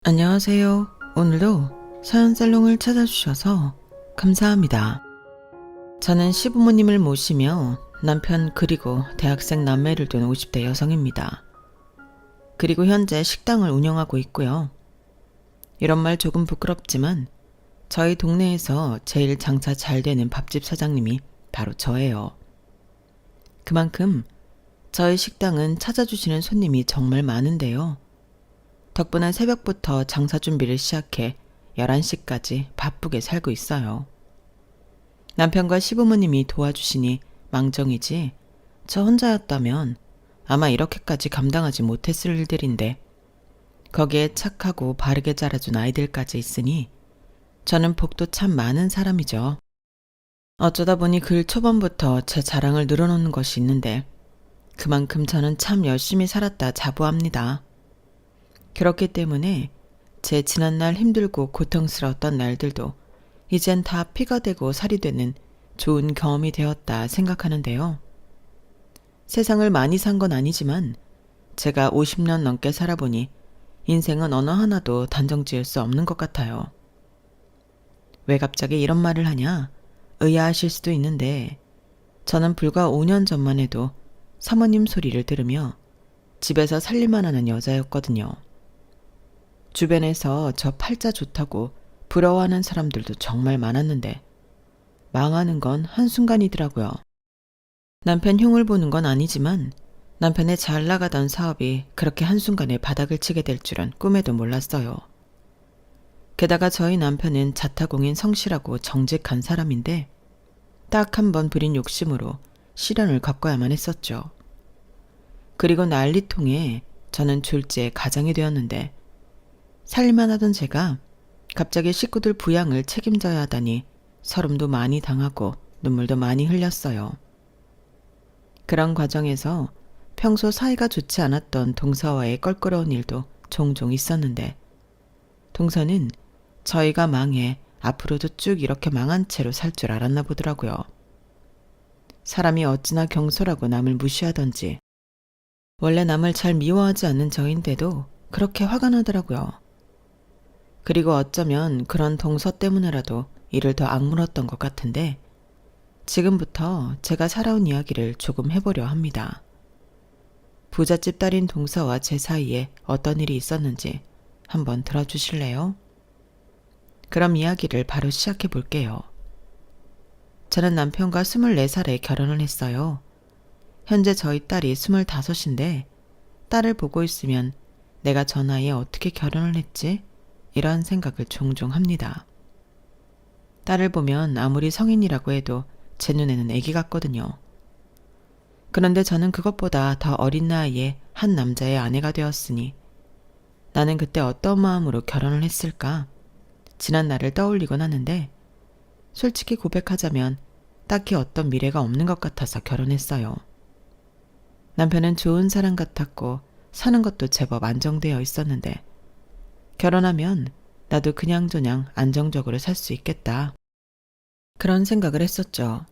안녕하세요. 오늘도 사연살롱을 찾아주셔서 감사합니다. 저는 시부모님을 모시며 남편 그리고 대학생 남매를 둔 50대 여성입니다. 그리고 현재 식당을 운영하고 있고요. 이런 말 조금 부끄럽지만 저희 동네에서 제일 장사 잘 되는 밥집 사장님이 바로 저예요. 그만큼 저희 식당은 찾아주시는 손님이 정말 많은데요. 덕분에 새벽부터 장사 준비를 시작해 11시까지 바쁘게 살고 있어요. 남편과 시부모님이 도와주시니 망정이지 저 혼자였다면 아마 이렇게까지 감당하지 못했을 일들인데 거기에 착하고 바르게 자라준 아이들까지 있으니 저는 복도 참 많은 사람이죠. 어쩌다 보니 글 초반부터 제 자랑을 늘어놓는 것이 있는데 그만큼 저는 참 열심히 살았다 자부합니다. 그렇기 때문에 제 지난날 힘들고 고통스러웠던 날들도 이젠 다 피가 되고 살이 되는 좋은 경험이 되었다 생각하는데요. 세상을 많이 산 건 아니지만 제가 50년 넘게 살아보니 인생은 어느 하나도 단정 지을 수 없는 것 같아요. 왜 갑자기 이런 말을 하냐 의아하실 수도 있는데 저는 불과 5년 전만 해도 사모님 소리를 들으며 집에서 살림만 하는 여자였거든요. 주변에서 저 팔자 좋다고 부러워하는 사람들도 정말 많았는데 망하는 건 한순간이더라고요. 남편 흉을 보는 건 아니지만 남편의 잘 나가던 사업이 그렇게 한순간에 바닥을 치게 될 줄은 꿈에도 몰랐어요. 게다가 저희 남편은 자타공인 성실하고 정직한 사람인데 딱 한 번 부린 욕심으로 시련을 겪어야만 했었죠. 그리고 난리통에 저는 졸지에 가장이 되었는데 살림만 하던 제가 갑자기 식구들 부양을 책임져야 하다니 서름도 많이 당하고 눈물도 많이 흘렸어요. 그런 과정에서 평소 사이가 좋지 않았던 동서와의 껄끄러운 일도 종종 있었는데 동서는 저희가 망해 앞으로도 쭉 이렇게 망한 채로 살 줄 알았나 보더라고요. 사람이 어찌나 경솔하고 남을 무시하던지 원래 남을 잘 미워하지 않는 저인데도 그렇게 화가 나더라고요. 그리고 어쩌면 그런 동서 때문에라도 이를 더 악물었던 것 같은데 지금부터 제가 살아온 이야기를 조금 해보려 합니다. 부잣집 딸인 동서와 제 사이에 어떤 일이 있었는지 한번 들어주실래요? 그럼 이야기를 바로 시작해 볼게요. 저는 남편과 24살에 결혼을 했어요. 현재 저희 딸이 25인데 딸을 보고 있으면 내가 저 나이에 어떻게 결혼을 했지? 이런 생각을 종종 합니다. 딸을 보면 아무리 성인이라고 해도 제 눈에는 아기 같거든요. 그런데 저는 그것보다 더 어린 나이에 한 남자의 아내가 되었으니 나는 그때 어떤 마음으로 결혼을 했을까? 지난 날을 떠올리곤 하는데 솔직히 고백하자면 딱히 어떤 미래가 없는 것 같아서 결혼했어요. 남편은 좋은 사람 같았고 사는 것도 제법 안정되어 있었는데 결혼하면 나도 그냥저냥 안정적으로 살 수 있겠다. 그런 생각을 했었죠.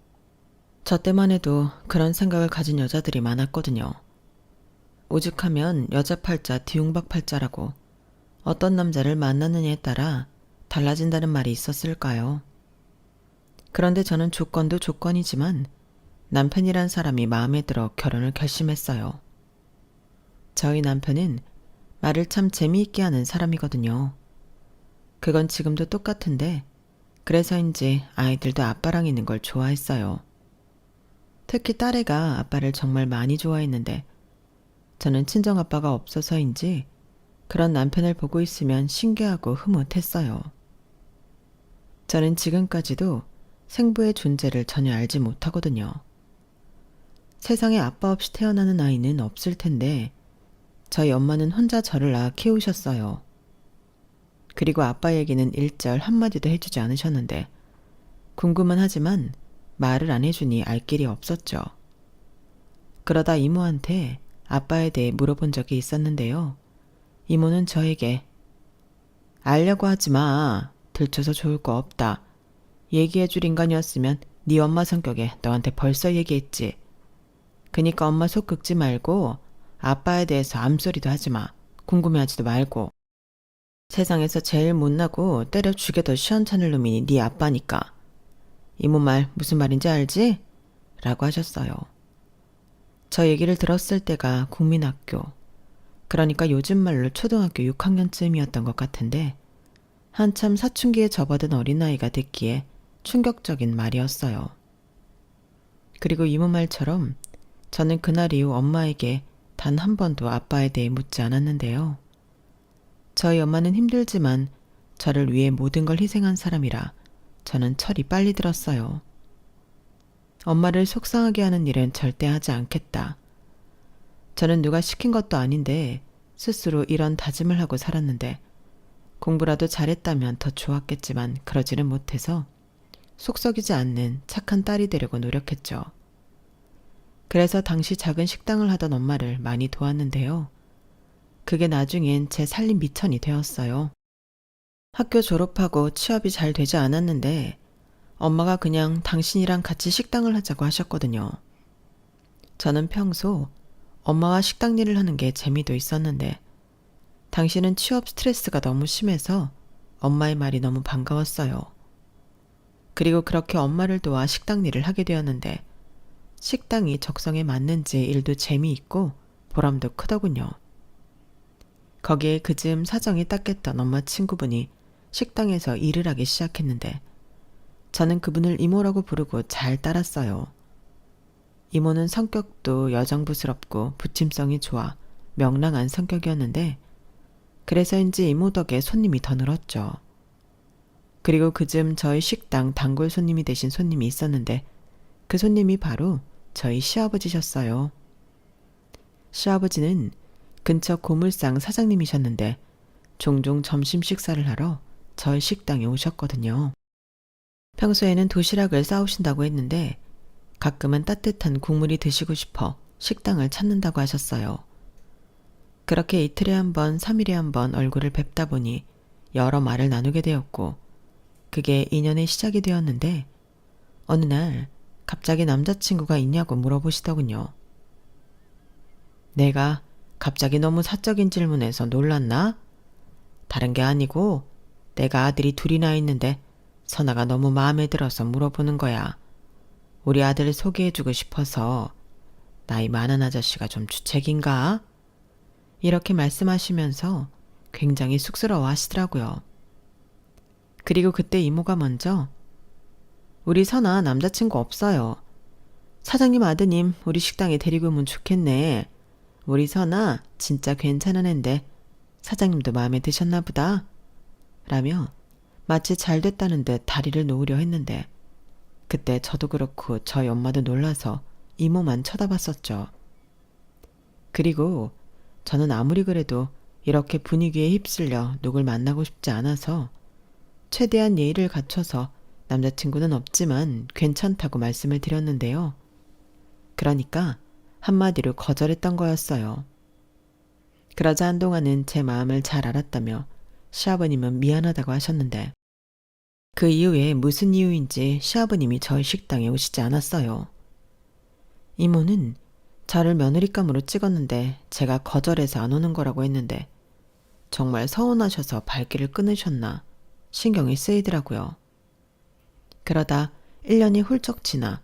저 때만 해도 그런 생각을 가진 여자들이 많았거든요. 오죽하면 여자 팔자 뒤웅박 팔자라고 어떤 남자를 만나느냐에 따라 달라진다는 말이 있었을까요? 그런데 저는 조건도 조건이지만 남편이란 사람이 마음에 들어 결혼을 결심했어요. 저희 남편은 말을 참 재미있게 하는 사람이거든요. 그건 지금도 똑같은데 그래서인지 아이들도 아빠랑 있는 걸 좋아했어요. 특히 딸애가 아빠를 정말 많이 좋아했는데 저는 친정아빠가 없어서인지 그런 남편을 보고 있으면 신기하고 흐뭇했어요. 저는 지금까지도 생부의 존재를 전혀 알지 못하거든요. 세상에 아빠 없이 태어나는 아이는 없을 텐데 저희 엄마는 혼자 저를 낳아 키우셨어요. 그리고 아빠 얘기는 일절 한마디도 해주지 않으셨는데 궁금은 하지만 말을 안 해주니 알 길이 없었죠. 그러다 이모한테 아빠에 대해 물어본 적이 있었는데요. 이모는 저에게 알려고 하지 마. 들춰서 좋을 거 없다. 얘기해줄 인간이었으면 네 엄마 성격에 너한테 벌써 얘기했지. 그니까 엄마 속 긁지 말고 아빠에 대해서 암소리도 하지 마. 궁금해하지도 말고. 세상에서 제일 못나고 때려 죽여 더 시원찮을 놈이 네 아빠니까. 이모 말 무슨 말인지 알지? 라고 하셨어요. 저 얘기를 들었을 때가 국민학교, 그러니까 요즘 말로 초등학교 6학년쯤이었던 것 같은데 한참 사춘기에 접어든 어린아이가 듣기에 충격적인 말이었어요. 그리고 이모 말처럼 저는 그날 이후 엄마에게 단 한 번도 아빠에 대해 묻지 않았는데요. 저희 엄마는 힘들지만 저를 위해 모든 걸 희생한 사람이라 저는 철이 빨리 들었어요. 엄마를 속상하게 하는 일은 절대 하지 않겠다. 저는 누가 시킨 것도 아닌데 스스로 이런 다짐을 하고 살았는데 공부라도 잘했다면 더 좋았겠지만 그러지는 못해서 속썩이지 않는 착한 딸이 되려고 노력했죠. 그래서 당시 작은 식당을 하던 엄마를 많이 도왔는데요. 그게 나중엔 제 살림 미천이 되었어요. 학교 졸업하고 취업이 잘 되지 않았는데 엄마가 그냥 당신이랑 같이 식당을 하자고 하셨거든요. 저는 평소 엄마와 식당 일을 하는 게 재미도 있었는데 당신은 취업 스트레스가 너무 심해서 엄마의 말이 너무 반가웠어요. 그리고 그렇게 엄마를 도와 식당 일을 하게 되었는데 식당이 적성에 맞는지 일도 재미있고 보람도 크더군요. 거기에 그즈음 사정이 딱했던 엄마 친구분이 식당에서 일을 하기 시작했는데 저는 그분을 이모라고 부르고 잘 따랐어요. 이모는 성격도 여정부스럽고 부침성이 좋아 명랑한 성격이었는데 그래서인지 이모 덕에 손님이 더 늘었죠. 그리고 그즈음 저희 식당 단골 손님이 되신 손님이 있었는데 그 손님이 바로 저희 시아버지셨어요. 시아버지는 근처 고물상 사장님이셨는데 종종 점심 식사를 하러 저희 식당에 오셨거든요. 평소에는 도시락을 싸오신다고 했는데 가끔은 따뜻한 국물이 드시고 싶어 식당을 찾는다고 하셨어요. 그렇게 이틀에 한 번, 3일에 한 번 얼굴을 뵙다 보니 여러 말을 나누게 되었고 그게 인연의 시작이 되었는데 어느 날 갑자기 남자친구가 있냐고 물어보시더군요. 내가 갑자기 너무 사적인 질문에서 놀랐나? 다른 게 아니고 내가 아들이 둘이나 있는데 선아가 너무 마음에 들어서 물어보는 거야. 우리 아들 소개해주고 싶어서. 나이 많은 아저씨가 좀 주책인가? 이렇게 말씀하시면서 굉장히 쑥스러워 하시더라고요. 그리고 그때 이모가 먼저 우리 선아 남자친구 없어요. 사장님 아드님 우리 식당에 데리고 오면 좋겠네. 우리 선아 진짜 괜찮은 앤데 사장님도 마음에 드셨나 보다. 라며 마치 잘 됐다는 듯 다리를 놓으려 했는데 그때 저도 그렇고 저희 엄마도 놀라서 이모만 쳐다봤었죠. 그리고 저는 아무리 그래도 이렇게 분위기에 휩쓸려 누굴 만나고 싶지 않아서 최대한 예의를 갖춰서 남자친구는 없지만 괜찮다고 말씀을 드렸는데요. 그러니까 한마디로 거절했던 거였어요. 그러자 한동안은 제 마음을 잘 알았다며 시아버님은 미안하다고 하셨는데 그 이후에 무슨 이유인지 시아버님이 저희 식당에 오시지 않았어요. 이모는 저를 며느리감으로 찍었는데 제가 거절해서 안 오는 거라고 했는데 정말 서운하셔서 발길을 끊으셨나 신경이 쓰이더라고요. 그러다 1년이 훌쩍 지나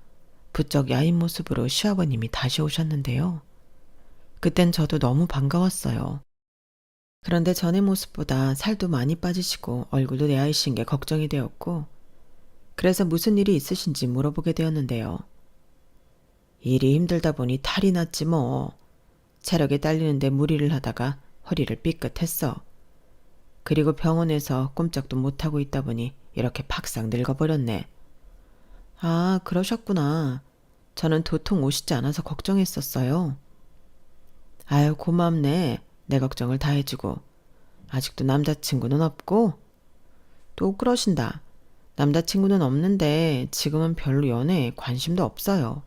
부쩍 야인 모습으로 시아버님이 다시 오셨는데요. 그땐 저도 너무 반가웠어요. 그런데 전의 모습보다 살도 많이 빠지시고 얼굴도 내아이신 게 걱정이 되었고 그래서 무슨 일이 있으신지 물어보게 되었는데요. 일이 힘들다 보니 탈이 났지 뭐. 체력이 딸리는데 무리를 하다가 허리를 삐끗했어. 그리고 병원에서 꼼짝도 못하고 있다 보니 이렇게 팍싹 늙어버렸네. 아, 그러셨구나. 저는 도통 오시지 않아서 걱정했었어요. 아유, 고맙네. 내 걱정을 다 해주고. 아직도 남자친구는 없고? 또 그러신다. 남자친구는 없는데 지금은 별로 연애에 관심도 없어요.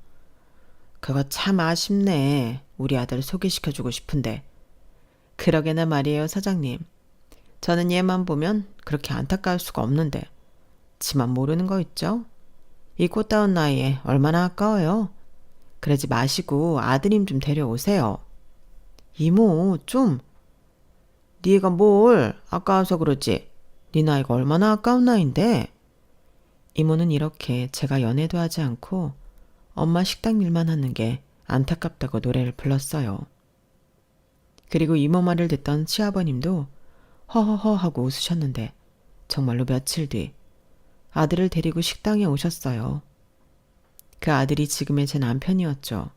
그거 참 아쉽네. 우리 아들 소개시켜주고 싶은데. 그러게나 말이에요, 사장님. 저는 얘만 보면 그렇게 안타까울 수가 없는데 지만 모르는 거 있죠? 이 꽃다운 나이에 얼마나 아까워요. 그러지 마시고 아드님 좀 데려오세요. 이모, 좀. 네가 뭘 아까워서 그러지. 네 나이가 얼마나 아까운 나이인데. 이모는 이렇게 제가 연애도 하지 않고 엄마 식당 일만 하는 게 안타깝다고 노래를 불렀어요. 그리고 이모 말을 듣던 시아버님도 허허허 하고 웃으셨는데 정말로 며칠 뒤 아들을 데리고 식당에 오셨어요. 그 아들이 지금의 제 남편이었죠.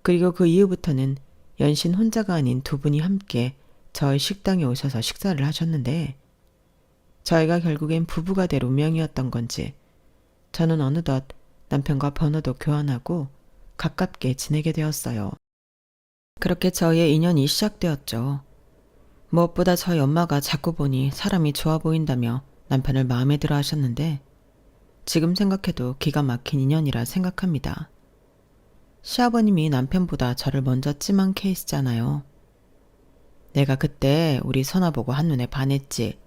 그리고 그 이후부터는 연신 혼자가 아닌 두 분이 함께 저희 식당에 오셔서 식사를 하셨는데 저희가 결국엔 부부가 될 운명이었던 건지 저는 어느덧 남편과 번호도 교환하고 가깝게 지내게 되었어요. 그렇게 저희의 인연이 시작되었죠. 무엇보다 저희 엄마가 자꾸 보니 사람이 좋아 보인다며 남편을 마음에 들어 하셨는데 지금 생각해도 기가 막힌 인연이라 생각합니다. 시아버님이 남편보다 저를 먼저 찜한 케이스잖아요. 내가 그때 우리 선아 보고 한눈에 반했지.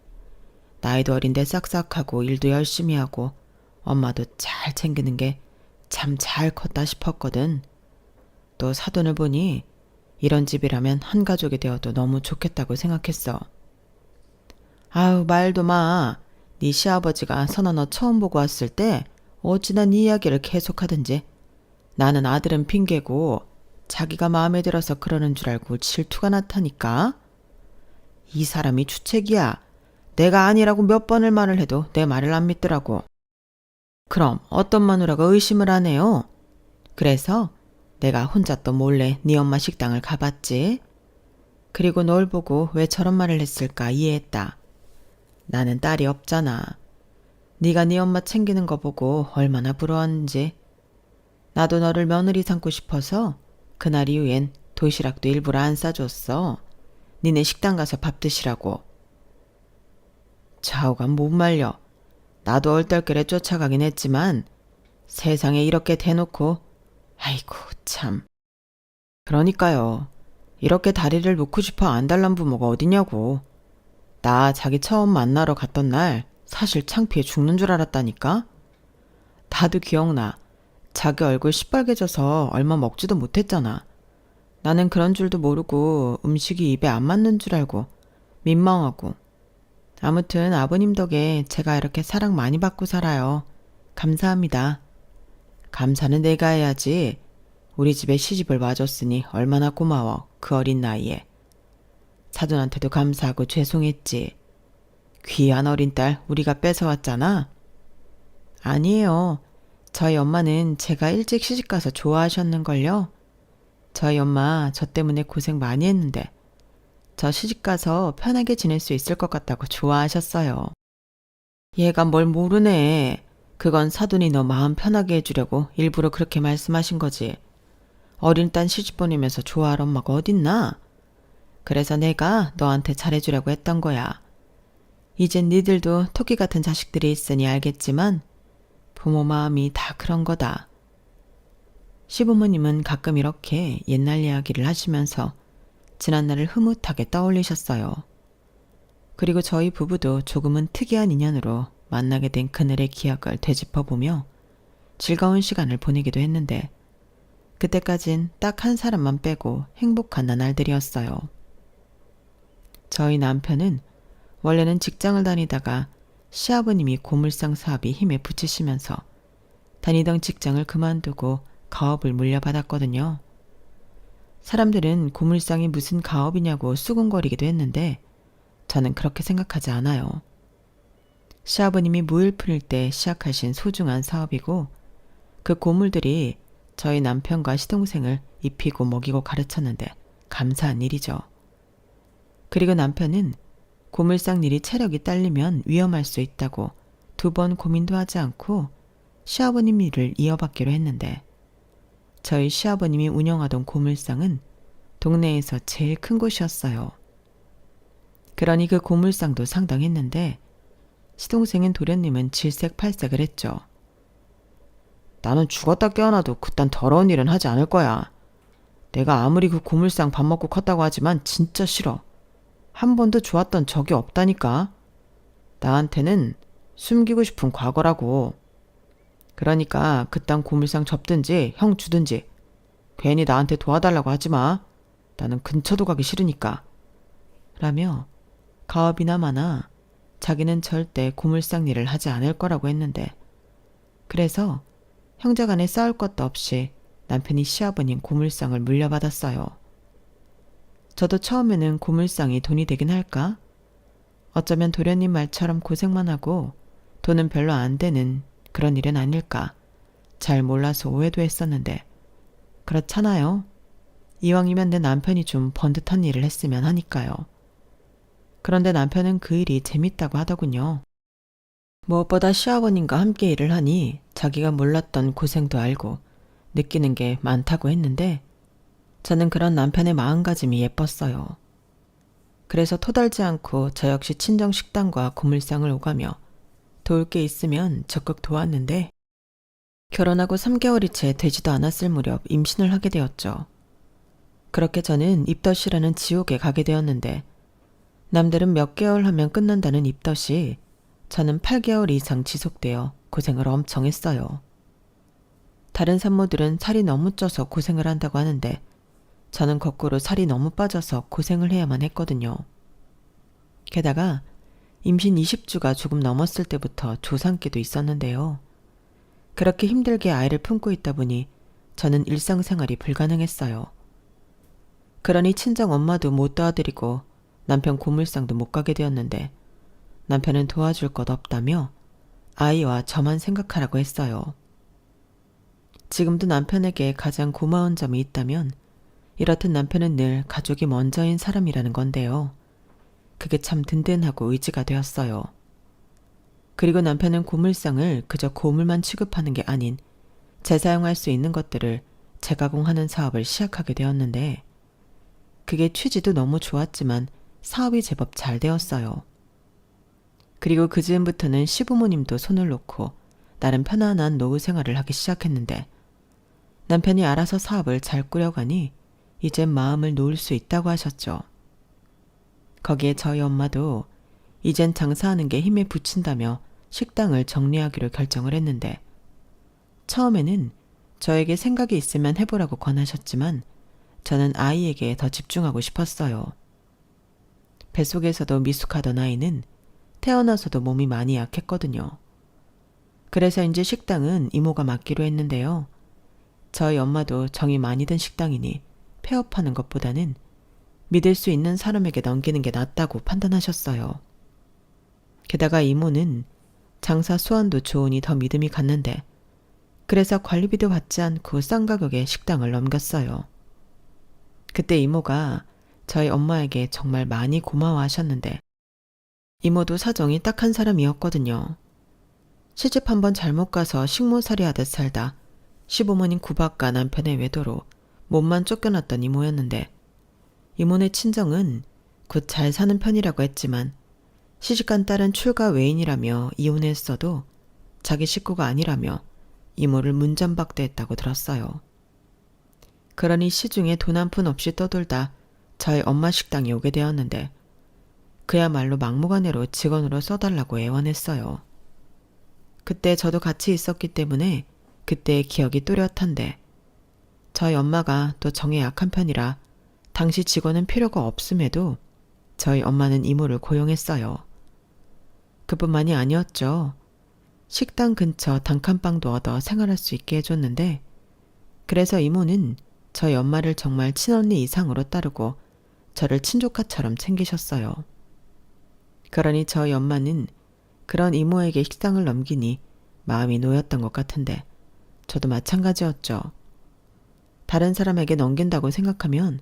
나이도 어린데 싹싹하고 일도 열심히 하고 엄마도 잘 챙기는 게 참 잘 컸다 싶었거든. 또 사돈을 보니 이런 집이라면 한 가족이 되어도 너무 좋겠다고 생각했어. 아우 말도 마. 네 시아버지가 선아 너 처음 보고 왔을 때 어찌나 네 이야기를 계속하든지 나는 아들은 핑계고 자기가 마음에 들어서 그러는 줄 알고 질투가 났다니까. 이 사람이 주책이야. 내가 아니라고 몇 번을 말을 해도 내 말을 안 믿더라고. 그럼 어떤 마누라가 의심을 하네요. 그래서 내가 혼자 또 몰래 네 엄마 식당을 가봤지. 그리고 널 보고 왜 저런 말을 했을까 이해했다. 나는 딸이 없잖아. 네가 네 엄마 챙기는 거 보고 얼마나 부러웠는지. 나도 너를 며느리 삼고 싶어서 그날 이후엔 도시락도 일부러 안 싸줬어. 니네 식당 가서 밥 드시라고. 좌우가 못 말려. 나도 얼떨결에 쫓아가긴 했지만 세상에 이렇게 대놓고 아이고 참. 그러니까요. 이렇게 다리를 놓고 싶어 안달난 부모가 어디냐고. 나 자기 처음 만나러 갔던 날 사실 창피해 죽는 줄 알았다니까. 나도 기억나. 자기 얼굴 시뻘개져서 얼마 먹지도 못했잖아. 나는 그런 줄도 모르고 음식이 입에 안 맞는 줄 알고 민망하고. 아무튼 아버님 덕에 제가 이렇게 사랑 많이 받고 살아요. 감사합니다. 감사는 내가 해야지. 우리 집에 시집을 와줬으니 얼마나 고마워. 그 어린 나이에. 사돈한테도 감사하고 죄송했지. 귀한 어린 딸 우리가 뺏어왔잖아. 아니에요. 저희 엄마는 제가 일찍 시집가서 좋아하셨는걸요. 저희 엄마 저 때문에 고생 많이 했는데 저 시집가서 편하게 지낼 수 있을 것 같다고 좋아하셨어요. 얘가 뭘 모르네. 그건 사돈이 너 마음 편하게 해주려고 일부러 그렇게 말씀하신 거지. 어린 딸 시집 보내면서 좋아할 엄마가 어딨나? 그래서 내가 너한테 잘해주려고 했던 거야. 이젠 니들도 토끼 같은 자식들이 있으니 알겠지만 부모 마음이 다 그런 거다. 시부모님은 가끔 이렇게 옛날 이야기를 하시면서 지난날을 흐뭇하게 떠올리셨어요. 그리고 저희 부부도 조금은 특이한 인연으로 만나게 된 그날의 기억을 되짚어보며 즐거운 시간을 보내기도 했는데 그때까진 딱 한 사람만 빼고 행복한 나날들이었어요. 저희 남편은 원래는 직장을 다니다가 시아버님이 고물상 사업이 힘에 부치시면서 다니던 직장을 그만두고 가업을 물려받았거든요. 사람들은 고물상이 무슨 가업이냐고 수군거리기도 했는데 저는 그렇게 생각하지 않아요. 시아버님이 무일푼일 때 시작하신 소중한 사업이고 그 고물들이 저희 남편과 시동생을 입히고 먹이고 가르쳤는데 감사한 일이죠. 그리고 남편은 고물상 일이 체력이 딸리면 위험할 수 있다고 2번 고민도 하지 않고 시아버님 일을 이어받기로 했는데 저희 시아버님이 운영하던 고물상은 동네에서 제일 큰 곳이었어요. 그러니 그 고물상도 상당했는데 시동생인 도련님은 질색팔색을 했죠. 나는 죽었다 깨어나도 그딴 더러운 일은 하지 않을 거야. 내가 아무리 그 고물상 밥 먹고 컸다고 하지만 진짜 싫어. 한 번도 좋았던 적이 없다니까. 나한테는 숨기고 싶은 과거라고. 그러니까 그딴 고물상 접든지 형 주든지 괜히 나한테 도와달라고 하지 마. 나는 근처도 가기 싫으니까. 라며 가업이나 마나 자기는 절대 고물상 일을 하지 않을 거라고 했는데, 그래서 형제간에 싸울 것도 없이 남편이 시아버님 고물상을 물려받았어요. 저도 처음에는 고물상이 돈이 되긴 할까? 어쩌면 도련님 말처럼 고생만 하고 돈은 별로 안 되는 그런 일은 아닐까? 잘 몰라서 오해도 했었는데, 그렇잖아요. 이왕이면 내 남편이 좀 번듯한 일을 했으면 하니까요. 그런데 남편은 그 일이 재밌다고 하더군요. 무엇보다 시아버님과 함께 일을 하니 자기가 몰랐던 고생도 알고 느끼는 게 많다고 했는데, 저는 그런 남편의 마음가짐이 예뻤어요. 그래서 토달지 않고 저 역시 친정 식당과 고물상을 오가며 도울 게 있으면 적극 도왔는데, 결혼하고 3개월이 채 되지도 않았을 무렵 임신을 하게 되었죠. 그렇게 저는 입덧이라는 지옥에 가게 되었는데, 남들은 몇 개월 하면 끝난다는 입덧이 저는 8개월 이상 지속되어 고생을 엄청 했어요. 다른 산모들은 살이 너무 쪄서 고생을 한다고 하는데, 저는 거꾸로 살이 너무 빠져서 고생을 해야만 했거든요. 게다가 임신 20주가 조금 넘었을 때부터 조산기도 있었는데요. 그렇게 힘들게 아이를 품고 있다 보니 저는 일상생활이 불가능했어요. 그러니 친정 엄마도 못 도와드리고 남편 고물상도 못 가게 되었는데, 남편은 도와줄 것 없다며 아이와 저만 생각하라고 했어요. 지금도 남편에게 가장 고마운 점이 있다면 이렇듯 남편은 늘 가족이 먼저인 사람이라는 건데요. 그게 참 든든하고 의지가 되었어요. 그리고 남편은 고물상을 그저 고물만 취급하는 게 아닌 재사용할 수 있는 것들을 재가공하는 사업을 시작하게 되었는데, 그게 취지도 너무 좋았지만 사업이 제법 잘 되었어요. 그리고 그 즈음부터는 시부모님도 손을 놓고 나름 편안한 노후 생활을 하기 시작했는데, 남편이 알아서 사업을 잘 꾸려가니 이젠 마음을 놓을 수 있다고 하셨죠. 거기에 저희 엄마도 이젠 장사하는 게 힘에 부친다며 식당을 정리하기로 결정을 했는데, 처음에는 저에게 생각이 있으면 해보라고 권하셨지만 저는 아이에게 더 집중하고 싶었어요. 뱃속에서도 미숙하던 아이는 태어나서도 몸이 많이 약했거든요. 그래서인지 식당은 이모가 맡기로 했는데요. 저희 엄마도 정이 많이 든 식당이니 폐업하는 것보다는 믿을 수 있는 사람에게 넘기는 게 낫다고 판단하셨어요. 게다가 이모는 장사 수완도 좋으니 더 믿음이 갔는데, 그래서 관리비도 받지 않고 싼 가격에 식당을 넘겼어요. 그때 이모가 저희 엄마에게 정말 많이 고마워하셨는데, 이모도 사정이 딱한 사람이었거든요. 시집 한번 잘못 가서 식모살이 하듯 살다 시부모님 구박과 남편의 외도로 몸만 쫓겨났던 이모였는데, 이모네 친정은 곧 잘 사는 편이라고 했지만 시집간 딸은 출가 외인이라며 이혼했어도 자기 식구가 아니라며 이모를 문전박대했다고 들었어요. 그러니 시중에 돈 한 푼 없이 떠돌다 저희 엄마 식당에 오게 되었는데, 그야말로 막무가내로 직원으로 써달라고 애원했어요. 그때 저도 같이 있었기 때문에 그때의 기억이 또렷한데, 저희 엄마가 또 정에 약한 편이라 당시 직원은 필요가 없음에도 저희 엄마는 이모를 고용했어요. 그뿐만이 아니었죠. 식당 근처 단칸방도 얻어 생활할 수 있게 해줬는데, 그래서 이모는 저희 엄마를 정말 친언니 이상으로 따르고 저를 친조카처럼 챙기셨어요. 그러니 저희 엄마는 그런 이모에게 식당을 넘기니 마음이 놓였던 것 같은데, 저도 마찬가지였죠. 다른 사람에게 넘긴다고 생각하면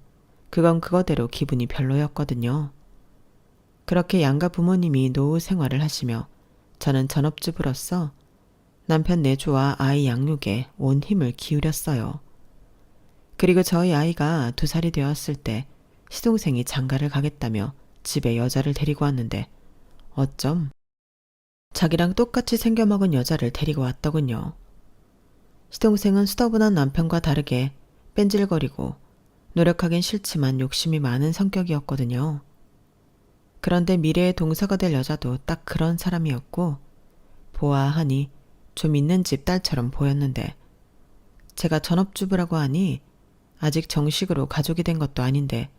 그건 그거대로 기분이 별로였거든요. 그렇게 양가 부모님이 노후 생활을 하시며 저는 전업주부로서 남편 내조와 아이 양육에 온 힘을 기울였어요. 그리고 저희 아이가 2살이 되었을 때 시동생이 장가를 가겠다며 집에 여자를 데리고 왔는데, 어쩜 자기랑 똑같이 생겨먹은 여자를 데리고 왔더군요. 시동생은 수더분한 남편과 다르게 뺀질거리고 노력하긴 싫지만 욕심이 많은 성격이었거든요. 그런데 미래의 동서가 될 여자도 딱 그런 사람이었고, 보아하니 좀 있는 집 딸처럼 보였는데, 제가 전업주부라고 하니 아직 정식으로 가족이 된 것도 아닌데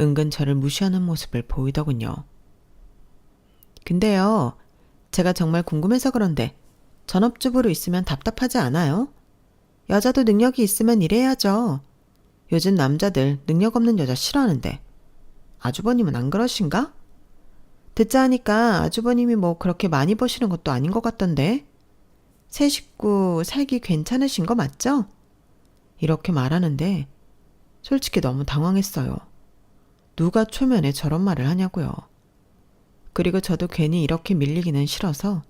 은근 저를 무시하는 모습을 보이더군요. 근데요, 제가 정말 궁금해서 그런데 전업주부로 있으면 답답하지 않아요? 여자도 능력이 있으면 일해야죠. 요즘 남자들 능력 없는 여자 싫어하는데 아주버님은 안 그러신가? 듣자 하니까 아주버님이 뭐 그렇게 많이 버시는 것도 아닌 것 같던데. 새 식구 살기 괜찮으신 거 맞죠? 이렇게 말하는데 솔직히 너무 당황했어요. 누가 초면에 저런 말을 하냐고요. 그리고 저도 괜히 이렇게 밀리기는 싫어서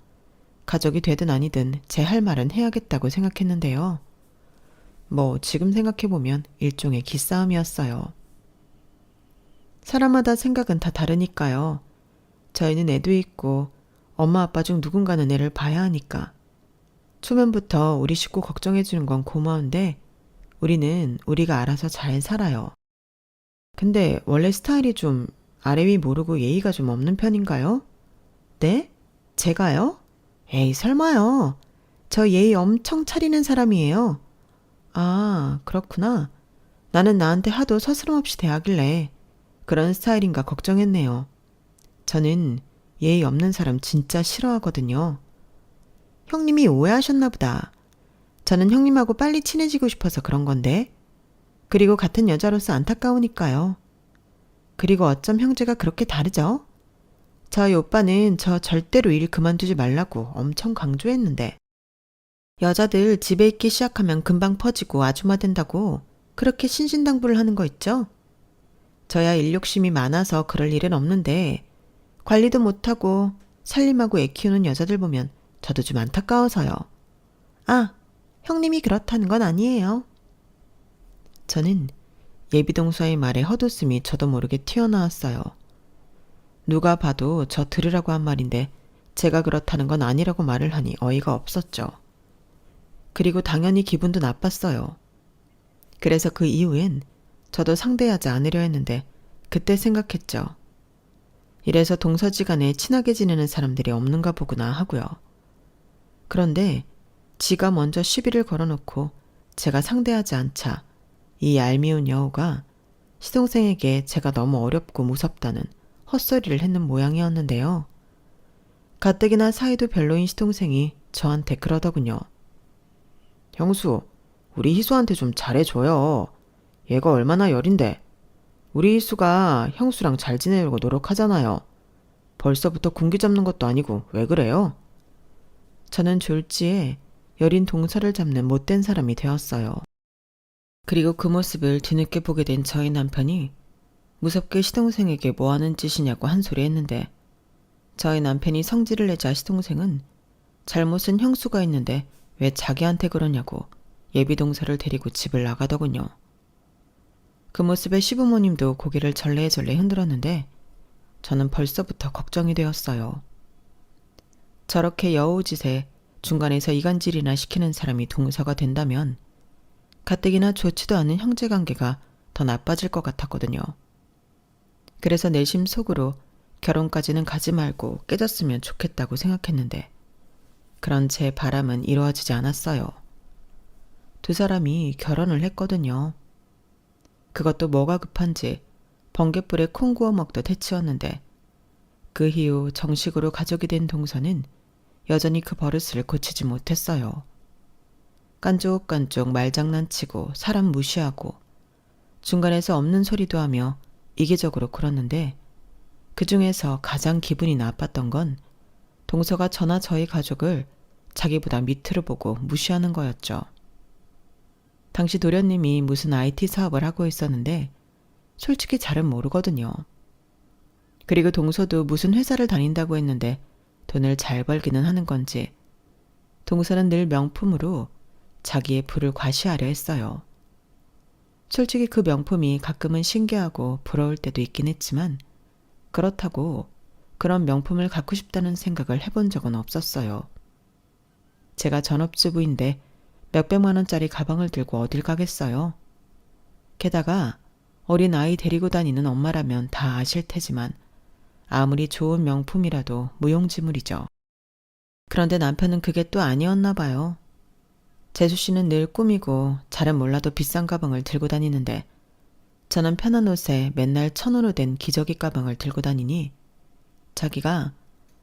가족이 되든 아니든 제 할 말은 해야겠다고 생각했는데요. 뭐 지금 생각해보면 일종의 기싸움이었어요. 사람마다 생각은 다 다르니까요. 저희는 애도 있고 엄마 아빠 중 누군가는 애를 봐야 하니까. 초면부터 우리 식구 걱정해주는 건 고마운데 우리는 우리가 알아서 잘 살아요. 근데 원래 스타일이 좀 아래 위 모르고 예의가 좀 없는 편인가요? 네? 제가요? 에이 설마요. 저 예의 엄청 차리는 사람이에요. 아 그렇구나. 나는 나한테 하도 서스럼없이 대하길래 그런 스타일인가 걱정했네요. 저는 예의 없는 사람 진짜 싫어하거든요. 형님이 오해하셨나 보다. 저는 형님하고 빨리 친해지고 싶어서 그런 건데. 그리고 같은 여자로서 안타까우니까요. 그리고 어쩜 형제가 그렇게 다르죠? 저희 오빠는 저 절대로 일 그만두지 말라고 엄청 강조했는데. 여자들 집에 있기 시작하면 금방 퍼지고 아줌마 된다고 그렇게 신신당부를 하는 거 있죠? 저야 일 욕심이 많아서 그럴 일은 없는데 관리도 못하고 살림하고 애 키우는 여자들 보면 저도 좀 안타까워서요. 아, 형님이 그렇다는 건 아니에요. 저는 예비동서의 말에 헛웃음이 저도 모르게 튀어나왔어요. 누가 봐도 저 들으라고 한 말인데 제가 그렇다는 건 아니라고 말을 하니 어이가 없었죠. 그리고 당연히 기분도 나빴어요. 그래서 그 이후엔 저도 상대하지 않으려 했는데 그때 생각했죠. 이래서 동서지간에 친하게 지내는 사람들이 없는가 보구나 하고요. 그런데 지가 먼저 시비를 걸어놓고 제가 상대하지 않자 이 얄미운 여우가 시동생에게 제가 너무 어렵고 무섭다는 헛소리를 했는 모양이었는데요. 가뜩이나 사이도 별로인 시동생이 저한테 그러더군요. 형수, 우리 희수한테 좀 잘해줘요. 얘가 얼마나 열인데. 우리 희수가 형수랑 잘 지내려고 노력하잖아요. 벌써부터 군기 잡는 것도 아니고 왜 그래요? 저는 졸지에 여린 동서를 잡는 못된 사람이 되었어요. 그리고 그 모습을 뒤늦게 보게 된 저희 남편이 무섭게 시동생에게 뭐 하는 짓이냐고 한 소리 했는데 저희 남편이 성질을 내자 시동생은 잘못은 형수가 있는데 왜 자기한테 그러냐고 예비동서를 데리고 집을 나가더군요. 그 모습에 시부모님도 고개를 절레절레 흔들었는데 저는 벌써부터 걱정이 되었어요. 저렇게 여우짓에 중간에서 이간질이나 시키는 사람이 동서가 된다면 가뜩이나 좋지도 않은 형제관계가 더 나빠질 것 같았거든요. 그래서 내심 속으로 결혼까지는 가지 말고 깨졌으면 좋겠다고 생각했는데 그런 제 바람은 이루어지지 않았어요. 두 사람이 결혼을 했거든요. 그것도 뭐가 급한지 번갯불에 콩 구워 먹듯 해치웠는데 그 이후 정식으로 가족이 된 동서는 여전히 그 버릇을 고치지 못했어요. 깐족깐족 말장난치고 사람 무시하고 중간에서 없는 소리도 하며 이기적으로 굴었는데 그 중에서 가장 기분이 나빴던 건 동서가 저나 저희 가족을 자기보다 밑으로 보고 무시하는 거였죠. 당시 도련님이 무슨 IT 사업을 하고 있었는데 솔직히 잘은 모르거든요. 그리고 동서도 무슨 회사를 다닌다고 했는데 돈을 잘 벌기는 하는 건지 동서는 늘 명품으로 자기의 부를 과시하려 했어요. 솔직히 그 명품이 가끔은 신기하고 부러울 때도 있긴 했지만 그렇다고 그런 명품을 갖고 싶다는 생각을 해본 적은 없었어요. 제가 전업주부인데 몇백만 원짜리 가방을 들고 어딜 가겠어요. 게다가 어린 아이 데리고 다니는 엄마라면 다 아실 테지만 아무리 좋은 명품이라도 무용지물이죠. 그런데 남편은 그게 또 아니었나 봐요. 재수 씨는 늘 꾸미고 잘은 몰라도 비싼 가방을 들고 다니는데 저는 편한 옷에 맨날 천으로 된 기저귀 가방을 들고 다니니 자기가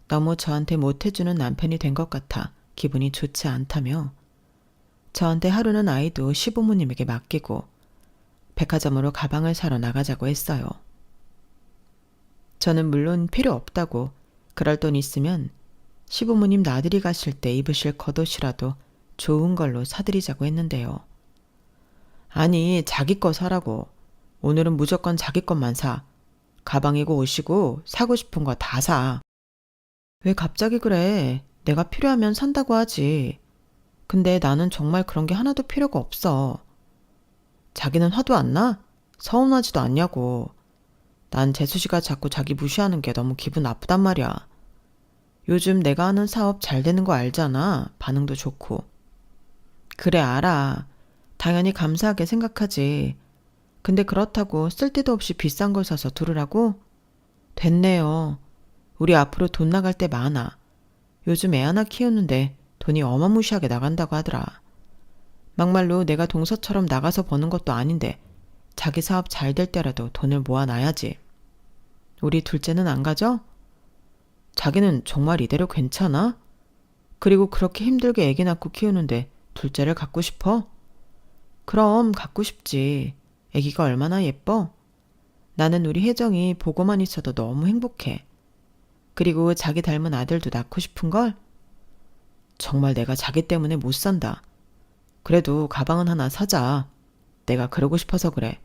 너무 저한테 못해주는 남편이 된 것 같아 기분이 좋지 않다며 저한테 하루는 아이도 시부모님에게 맡기고 백화점으로 가방을 사러 나가자고 했어요. 저는 물론 필요 없다고 그럴 돈 있으면 시부모님 나들이 가실 때 입으실 겉옷이라도 좋은 걸로 사드리자고 했는데요. 아니, 자기 거 사라고. 오늘은 무조건 자기 것만 사. 가방이고 옷이고 사고 싶은 거 다 사. 왜 갑자기 그래? 내가 필요하면 산다고 하지. 근데 나는 정말 그런 게 하나도 필요가 없어. 자기는 화도 안 나? 서운하지도 않냐고. 난 재수씨가 자꾸 자기 무시하는 게 너무 기분 나쁘단 말이야. 요즘 내가 하는 사업 잘 되는 거 알잖아. 반응도 좋고. 그래, 알아. 당연히 감사하게 생각하지. 근데 그렇다고 쓸데도 없이 비싼 걸 사서 두르라고? 됐네요. 우리 앞으로 돈 나갈 때 많아. 요즘 애 하나 키우는데 돈이 어마무시하게 나간다고 하더라. 막말로 내가 동서처럼 나가서 버는 것도 아닌데 자기 사업 잘 될 때라도 돈을 모아놔야지. 우리 둘째는 안 가져? 자기는 정말 이대로 괜찮아? 그리고 그렇게 힘들게 애기 낳고 키우는데 둘째를 갖고 싶어? 그럼 갖고 싶지. 애기가 얼마나 예뻐? 나는 우리 혜정이 보고만 있어도 너무 행복해. 그리고 자기 닮은 아들도 낳고 싶은걸? 정말 내가 자기 때문에 못 산다. 그래도 가방은 하나 사자. 내가 그러고 싶어서 그래.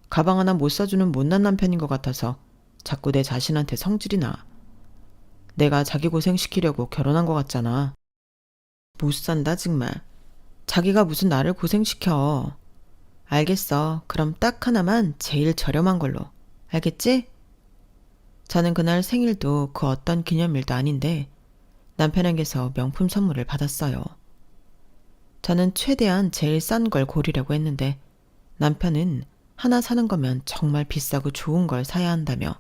가방 하나 못 사주는 못난 남편인 것 같아서 자꾸 내 자신한테 성질이 나. 내가 자기 고생시키려고 결혼한 것 같잖아. 못 산다 정말. 자기가 무슨 나를 고생시켜. 알겠어. 그럼 딱 하나만 제일 저렴한 걸로. 알겠지? 저는 그날 생일도 그 어떤 기념일도 아닌데 남편에게서 명품 선물을 받았어요. 저는 최대한 제일 싼 걸 고르려고 했는데 남편은 하나 사는 거면 정말 비싸고 좋은 걸 사야 한다며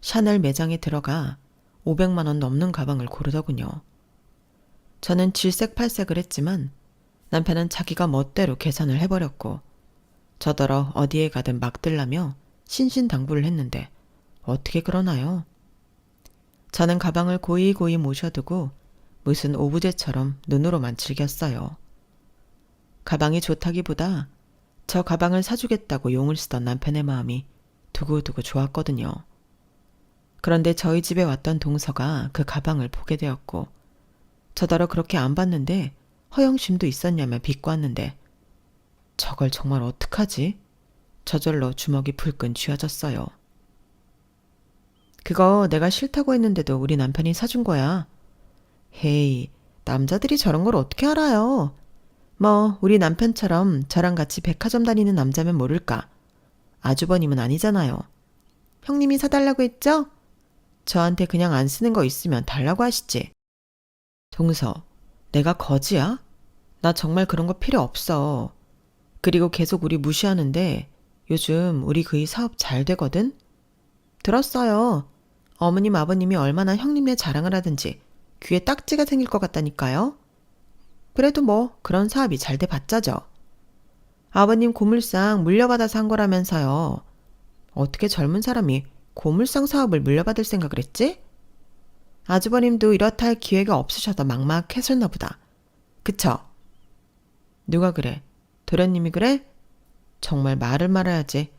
샤넬 매장에 들어가 500만 원 넘는 가방을 고르더군요. 저는 질색팔색을 했지만 남편은 자기가 멋대로 계산을 해버렸고 저더러 어디에 가든 막들라며 신신당부를 했는데 어떻게 그러나요? 저는 가방을 고이고이 모셔두고 무슨 오브제처럼 눈으로만 즐겼어요. 가방이 좋다기보다 저 가방을 사주겠다고 용을 쓰던 남편의 마음이 두고두고 좋았거든요. 그런데 저희 집에 왔던 동서가 그 가방을 보게 되었고 저더러 그렇게 안 봤는데 허영심도 있었냐며 비꼬았는데 저걸 정말 어떡하지? 저절로 주먹이 불끈 쥐어졌어요. 그거 내가 싫다고 했는데도 우리 남편이 사준 거야. 헤이, 남자들이 저런 걸 어떻게 알아요? 뭐 우리 남편처럼 저랑 같이 백화점 다니는 남자면 모를까. 아주버님은 아니잖아요. 형님이 사달라고 했죠? 저한테 그냥 안 쓰는 거 있으면 달라고 하시지. 동서, 내가 거지야? 나 정말 그런 거 필요 없어. 그리고 계속 우리 무시하는데 요즘 우리 그이 사업 잘 되거든? 들었어요. 어머님 아버님이 얼마나 형님네 자랑을 하든지 귀에 딱지가 생길 것 같다니까요. 그래도 뭐 그런 사업이 잘 돼 봤자죠. 아버님 고물상 물려받아서 한 거라면서요. 어떻게 젊은 사람이 고물상 사업을 물려받을 생각을 했지? 아주버님도 이렇다 할 기회가 없으셔서 막막했었나 보다. 그쵸? 누가 그래? 도련님이 그래? 정말 말을 말아야지.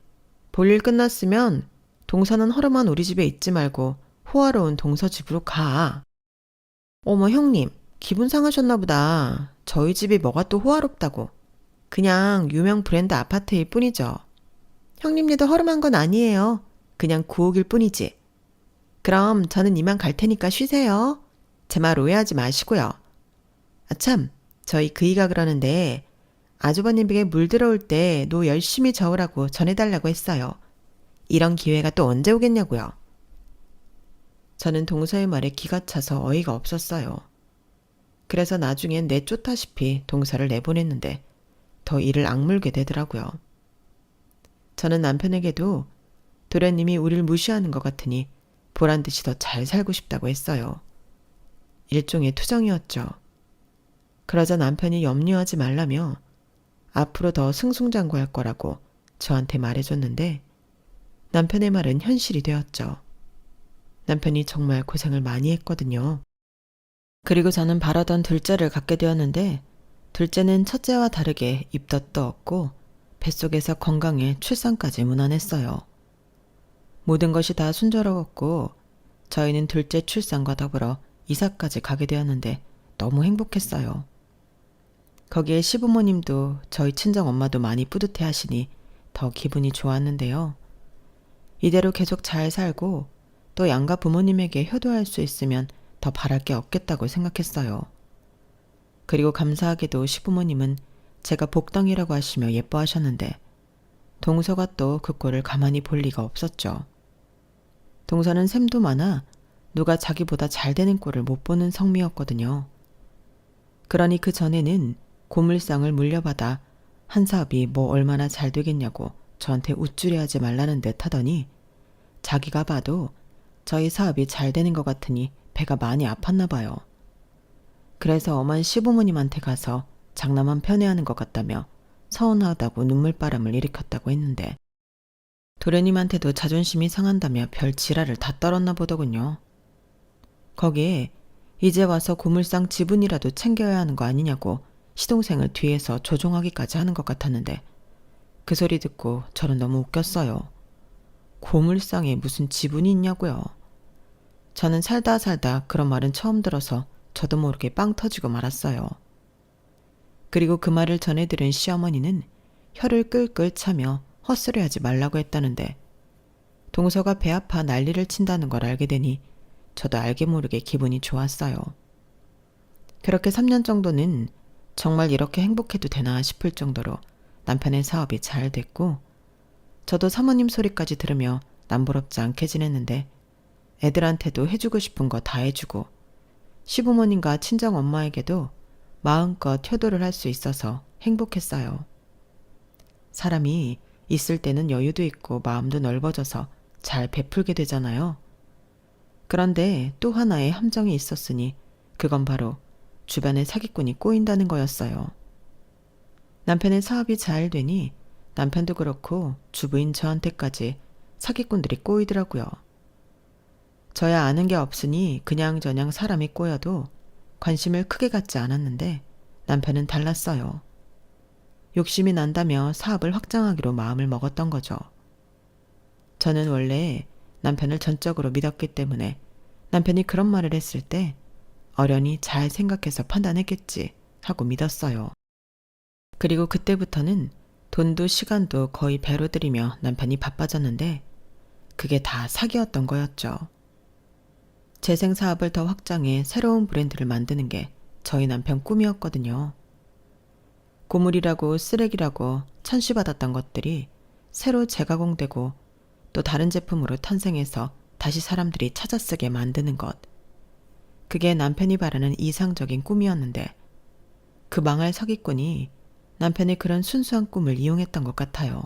볼일 끝났으면 동서는 허름한 우리 집에 있지 말고 호화로운 동서 집으로 가. 어머 형님, 기분 상하셨나 보다. 저희 집이 뭐가 또 호화롭다고. 그냥 유명 브랜드 아파트일 뿐이죠. 형님네도 허름한 건 아니에요. 그냥 구옥일 뿐이지. 그럼 저는 이만 갈 테니까 쉬세요. 제 말 오해하지 마시고요. 아참, 저희 그이가 그러는데 아주버님에게 물 들어올 때 노 열심히 저으라고 전해달라고 했어요. 이런 기회가 또 언제 오겠냐고요. 저는 동서의 말에 기가 차서 어이가 없었어요. 그래서 나중엔 내쫓다시피 동서를 내보냈는데 더 이를 악물게 되더라고요. 저는 남편에게도 도련님이 우릴 무시하는 것 같으니 보란듯이 더 잘 살고 싶다고 했어요. 일종의 투정이었죠. 그러자 남편이 염려하지 말라며 앞으로 더 승승장구할 거라고 저한테 말해줬는데 남편의 말은 현실이 되었죠. 남편이 정말 고생을 많이 했거든요. 그리고 저는 바라던 둘째를 갖게 되었는데 둘째는 첫째와 다르게 입덧도 없고 뱃속에서 건강해 출산까지 무난했어요. 모든 것이 다 순조로웠고 저희는 둘째 출산과 더불어 이사까지 가게 되었는데 너무 행복했어요. 거기에 시부모님도 저희 친정엄마도 많이 뿌듯해 하시니 더 기분이 좋았는데요. 이대로 계속 잘 살고 또 양가 부모님에게 효도할 수 있으면 더 바랄 게 없겠다고 생각했어요. 그리고 감사하게도 시부모님은 제가 복덩이라고 하시며 예뻐하셨는데 동서가 또 그 꼴을 가만히 볼 리가 없었죠. 동서는 샘도 많아 누가 자기보다 잘 되는 꼴을 못 보는 성미였거든요. 그러니 그 전에는 고물상을 물려받아 한 사업이 뭐 얼마나 잘 되겠냐고 저한테 우쭐해하지 말라는 듯 하더니 자기가 봐도 저희 사업이 잘 되는 것 같으니 배가 많이 아팠나 봐요. 그래서 엄한 시부모님한테 가서 장남한 편애하는 것 같다며 서운하다고 눈물바람을 일으켰다고 했는데 도련님한테도 자존심이 상한다며 별 지랄을 다 떨었나 보더군요. 거기에 이제 와서 고물상 지분이라도 챙겨야 하는 거 아니냐고 시동생을 뒤에서 조종하기까지 하는 것 같았는데 그 소리 듣고 저는 너무 웃겼어요. 고물상에 무슨 지분이 있냐고요. 저는 살다 그런 말은 처음 들어서 저도 모르게 빵 터지고 말았어요. 그리고 그 말을 전해 들은 시어머니는 혀를 끌끌 차며 헛소리하지 말라고 했다는데 동서가 배 아파 난리를 친다는 걸 알게 되니 저도 알게 모르게 기분이 좋았어요. 그렇게 3년 정도는 정말 이렇게 행복해도 되나 싶을 정도로 남편의 사업이 잘 됐고 저도 사모님 소리까지 들으며 남부럽지 않게 지냈는데 애들한테도 해주고 싶은 거 다 해주고 시부모님과 친정엄마에게도 마음껏 효도를 할 수 있어서 행복했어요. 사람이 있을 때는 여유도 있고 마음도 넓어져서 잘 베풀게 되잖아요. 그런데 또 하나의 함정이 있었으니 그건 바로 주변에 사기꾼이 꼬인다는 거였어요. 남편의 사업이 잘 되니 남편도 그렇고 주부인 저한테까지 사기꾼들이 꼬이더라고요. 저야 아는 게 없으니 그냥저냥 사람이 꼬여도 관심을 크게 갖지 않았는데 남편은 달랐어요. 욕심이 난다며 사업을 확장하기로 마음을 먹었던 거죠. 저는 원래 남편을 전적으로 믿었기 때문에 남편이 그런 말을 했을 때 어련히 잘 생각해서 판단했겠지 하고 믿었어요. 그리고 그때부터는 돈도 시간도 거의 배로 들이며 남편이 바빠졌는데 그게 다 사기였던 거였죠. 재생 사업을 더 확장해 새로운 브랜드를 만드는 게 저희 남편 꿈이었거든요. 고물이라고 쓰레기라고 천시받았던 것들이 새로 재가공되고 또 다른 제품으로 탄생해서 다시 사람들이 찾아 쓰게 만드는 것. 그게 남편이 바라는 이상적인 꿈이었는데 그 망할 사기꾼이 남편의 그런 순수한 꿈을 이용했던 것 같아요.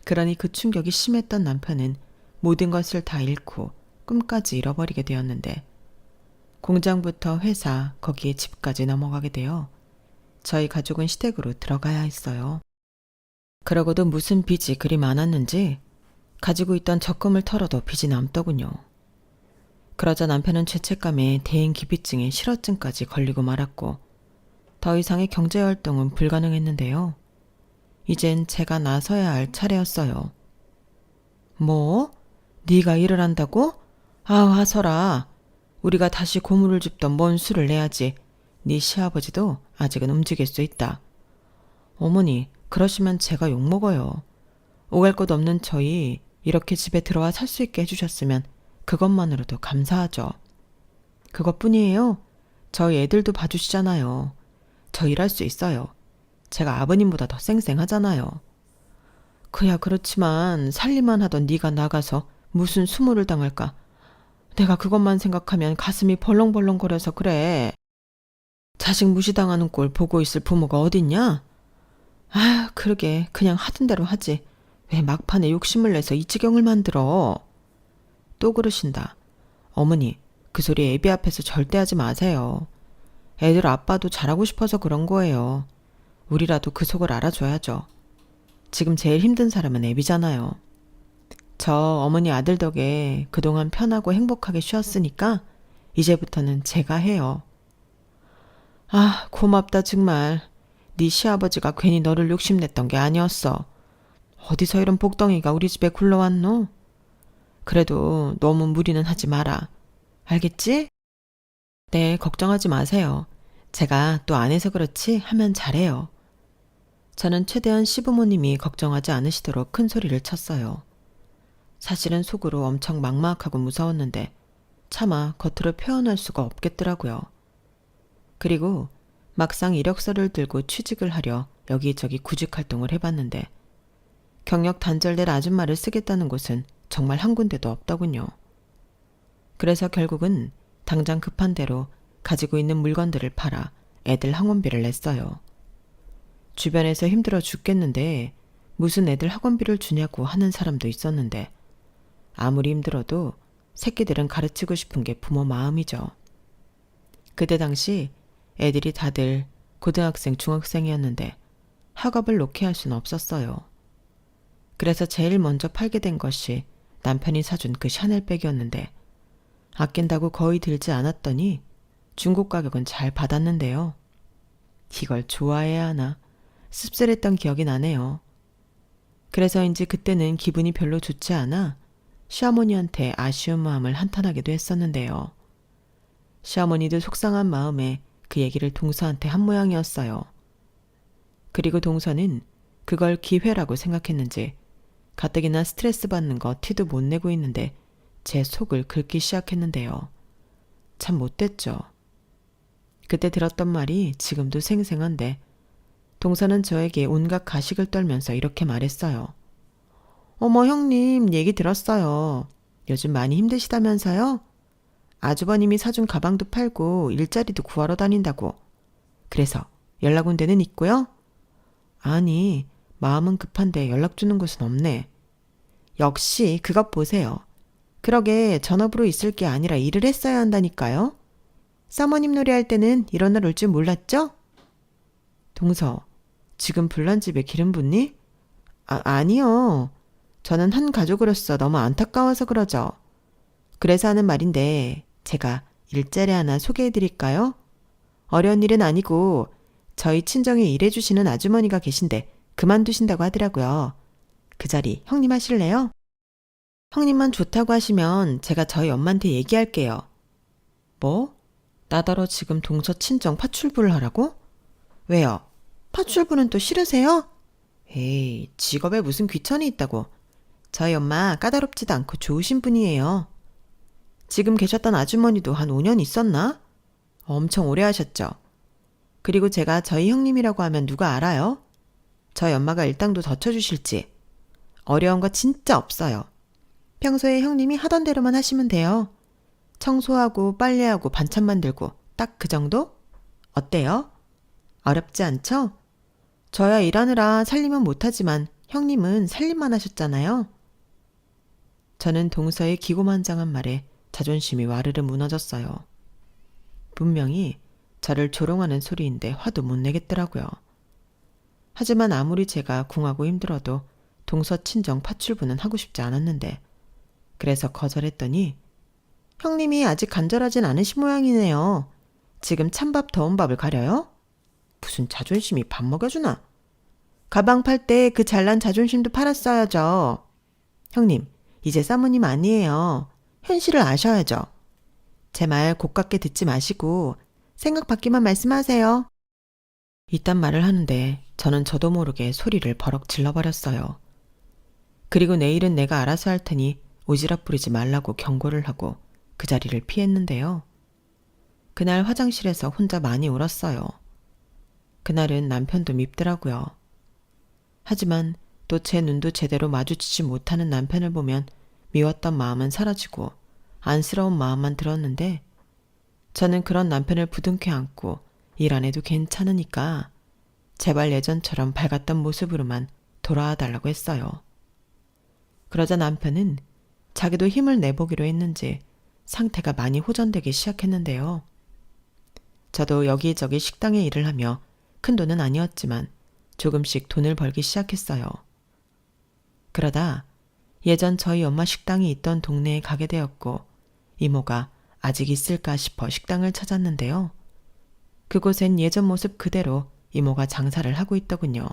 그러니 그 충격이 심했던 남편은 모든 것을 다 잃고 꿈까지 잃어버리게 되었는데 공장부터 회사, 거기에 집까지 넘어가게 되어 저희 가족은 시댁으로 들어가야 했어요. 그러고도 무슨 빚이 그리 많았는지 가지고 있던 적금을 털어도 빚이 남더군요. 그러자 남편은 죄책감에 대인기피증에 실어증까지 걸리고 말았고 더 이상의 경제활동은 불가능했는데요. 이젠 제가 나서야 할 차례였어요. 뭐? 네가 일을 한다고? 아, 하서라. 우리가 다시 고물을 줍던 뭔 수를 내야지. 네 시아버지도 아직은 움직일 수 있다. 어머니, 그러시면 제가 욕먹어요. 오갈 곳 없는 저희 이렇게 집에 들어와 살 수 있게 해주셨으면 그것만으로도 감사하죠. 그것뿐이에요. 저희 애들도 봐주시잖아요. 저 일할 수 있어요. 제가 아버님보다 더 쌩쌩하잖아요. 그야 그렇지만 살림만 하던 네가 나가서 무슨 수모를 당할까. 내가 그것만 생각하면 가슴이 벌렁벌렁거려서 그래. 자식 무시당하는 꼴 보고 있을 부모가 어딨냐? 아휴, 그러게 그냥 하던 대로 하지. 왜 막판에 욕심을 내서 이 지경을 만들어. 또 그러신다. 어머니, 그 소리 애비 앞에서 절대 하지 마세요. 애들 아빠도 잘하고 싶어서 그런 거예요. 우리라도 그 속을 알아줘야죠. 지금 제일 힘든 사람은 애비잖아요. 저 어머니 아들 덕에 그동안 편하고 행복하게 쉬었으니까 이제부터는 제가 해요. 아, 고맙다 정말. 네 시아버지가 괜히 너를 욕심냈던 게 아니었어. 어디서 이런 복덩이가 우리 집에 굴러왔노? 그래도 너무 무리는 하지 마라. 알겠지? 네, 걱정하지 마세요. 제가 또 안 해서 그렇지 하면 잘해요. 저는 최대한 시부모님이 걱정하지 않으시도록 큰 소리를 쳤어요. 사실은 속으로 엄청 막막하고 무서웠는데 차마 겉으로 표현할 수가 없겠더라고요. 그리고 막상 이력서를 들고 취직을 하려 여기저기 구직 활동을 해봤는데 경력 단절될 아줌마를 쓰겠다는 곳은 정말 한 군데도 없더군요. 그래서 결국은 당장 급한 대로 가지고 있는 물건들을 팔아 애들 학원비를 냈어요. 주변에서 힘들어 죽겠는데 무슨 애들 학원비를 주냐고 하는 사람도 있었는데 아무리 힘들어도 새끼들은 가르치고 싶은 게 부모 마음이죠. 그때 당시 애들이 다들 고등학생, 중학생이었는데 학업을 놓게 할 수는 없었어요. 그래서 제일 먼저 팔게 된 것이 남편이 사준 그 샤넬백이었는데 아낀다고 거의 들지 않았더니 중고 가격은 잘 받았는데요. 이걸 좋아해야 하나 씁쓸했던 기억이 나네요. 그래서인지 그때는 기분이 별로 좋지 않아 시어머니한테 아쉬운 마음을 한탄하기도 했었는데요. 시어머니도 속상한 마음에 그 얘기를 동서한테 한 모양이었어요. 그리고 동서는 그걸 기회라고 생각했는지 가뜩이나 스트레스 받는 거 티도 못 내고 있는데 제 속을 긁기 시작했는데요. 참 못됐죠. 그때 들었던 말이 지금도 생생한데 동서는 저에게 온갖 가식을 떨면서 이렇게 말했어요. 어머 형님 얘기 들었어요. 요즘 많이 힘드시다면서요? 아주버님이 사준 가방도 팔고 일자리도 구하러 다닌다고. 그래서 연락 온 데는 있고요? 아니 마음은 급한데 연락 주는 곳은 없네. 역시 그것 보세요. 그러게 전업으로 있을 게 아니라 일을 했어야 한다니까요. 사모님 노래할 때는 이런 날 올 줄 몰랐죠? 동서, 지금 불난 집에 기름 붓니? 아니요. 저는 한 가족으로서 너무 안타까워서 그러죠. 그래서 하는 말인데 제가 일자리 하나 소개해 드릴까요? 어려운 일은 아니고 저희 친정에 일해주시는 아주머니가 계신데 그만두신다고 하더라고요. 그 자리 형님 하실래요? 형님만 좋다고 하시면 제가 저희 엄마한테 얘기할게요. 뭐? 나더러 지금 동서 친정 파출부를 하라고? 왜요? 파출부는 또 싫으세요? 에이, 직업에 무슨 귀천이 있다고. 저희 엄마 까다롭지도 않고 좋으신 분이에요. 지금 계셨던 아주머니도 한 5년 있었나? 엄청 오래 하셨죠. 그리고 제가 저희 형님이라고 하면 누가 알아요? 저희 엄마가 일당도 더 쳐주실지. 어려운 거 진짜 없어요. 평소에 형님이 하던 대로만 하시면 돼요. 청소하고 빨래하고 반찬 만들고 딱 그 정도? 어때요? 어렵지 않죠? 저야 일하느라 살림은 못하지만 형님은 살림만 하셨잖아요. 저는 동서의 기고만장한 말에 자존심이 와르르 무너졌어요. 분명히 저를 조롱하는 소리인데 화도 못 내겠더라고요. 하지만 아무리 제가 궁하고 힘들어도 동서 친정 파출부는 하고 싶지 않았는데 그래서 거절했더니 형님이 아직 간절하진 않으신 모양이네요. 지금 찬밥 더운 밥을 가려요? 무슨 자존심이 밥 먹여주나? 가방 팔 때 그 잘난 자존심도 팔았어야죠. 형님, 이제 사모님 아니에요. 현실을 아셔야죠. 제 말 고깝게 듣지 마시고 생각 바뀌만 말씀하세요. 이딴 말을 하는데 저는 저도 모르게 소리를 버럭 질러버렸어요. 그리고 내일은 내가 알아서 할 테니 오지랖 부리지 말라고 경고를 하고 그 자리를 피했는데요. 그날 화장실에서 혼자 많이 울었어요. 그날은 남편도 밉더라고요. 하지만 또 제 눈도 제대로 마주치지 못하는 남편을 보면 미웠던 마음은 사라지고 안쓰러운 마음만 들었는데 저는 그런 남편을 부둥켜 안고 일 안 해도 괜찮으니까 제발 예전처럼 밝았던 모습으로만 돌아와 달라고 했어요. 그러자 남편은 자기도 힘을 내보기로 했는지 상태가 많이 호전되기 시작했는데요. 저도 여기저기 식당에 일을 하며 큰 돈은 아니었지만 조금씩 돈을 벌기 시작했어요. 그러다 예전 저희 엄마 식당이 있던 동네에 가게 되었고 이모가 아직 있을까 싶어 식당을 찾았는데요. 그곳엔 예전 모습 그대로 이모가 장사를 하고 있더군요.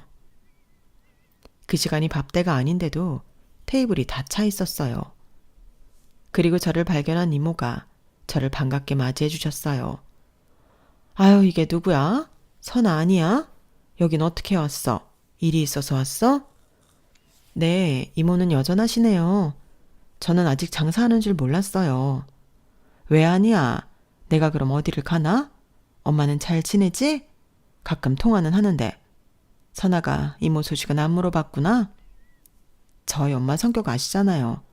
그 시간이 밥때가 아닌데도 테이블이 다 차 있었어요. 그리고 저를 발견한 이모가 저를 반갑게 맞이해 주셨어요. 아유, 이게 누구야? 선아 아니야? 여긴 어떻게 왔어? 일이 있어서 왔어? 네, 이모는 여전하시네요. 저는 아직 장사하는 줄 몰랐어요. 왜 아니야? 내가 그럼 어디를 가나? 엄마는 잘 지내지? 가끔 통화는 하는데. 선아가 이모 소식은 안 물어봤구나? 저희 엄마 성격 아시잖아요.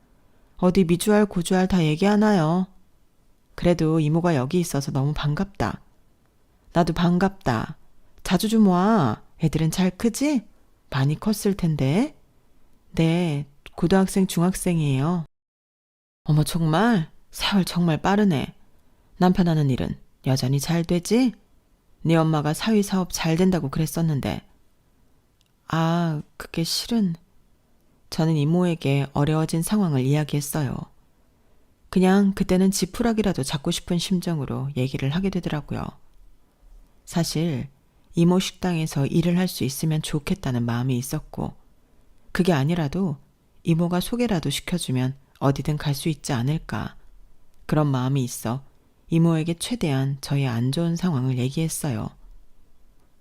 어디 미주알 고주알 다 얘기하나요? 그래도 이모가 여기 있어서 너무 반갑다. 나도 반갑다. 자주 좀 와. 애들은 잘 크지? 많이 컸을 텐데. 네, 고등학생, 중학생이에요. 어머, 정말? 세월 정말 빠르네. 남편 하는 일은 여전히 잘 되지? 네 엄마가 사위 사업 잘 된다고 그랬었는데. 아, 그게 실은. 저는 이모에게 어려워진 상황을 이야기했어요. 그냥 그때는 지푸라기라도 잡고 싶은 심정으로 얘기를 하게 되더라고요. 사실 이모 식당에서 일을 할 수 있으면 좋겠다는 마음이 있었고 그게 아니라도 이모가 소개라도 시켜주면 어디든 갈 수 있지 않을까 그런 마음이 있어 이모에게 최대한 저의 안 좋은 상황을 얘기했어요.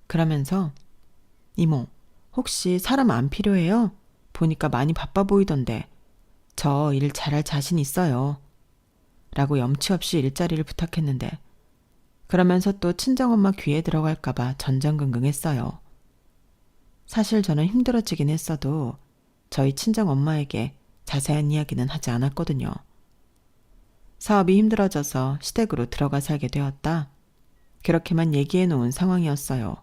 그러면서 이모, 혹시 사람 안 필요해요? 보니까 많이 바빠 보이던데 저 일 잘할 자신 있어요. 라고 염치 없이 일자리를 부탁했는데 그러면서 또 친정엄마 귀에 들어갈까봐 전전긍긍했어요. 사실 저는 힘들어지긴 했어도 저희 친정엄마에게 자세한 이야기는 하지 않았거든요. 사업이 힘들어져서 시댁으로 들어가 살게 되었다. 그렇게만 얘기해 놓은 상황이었어요.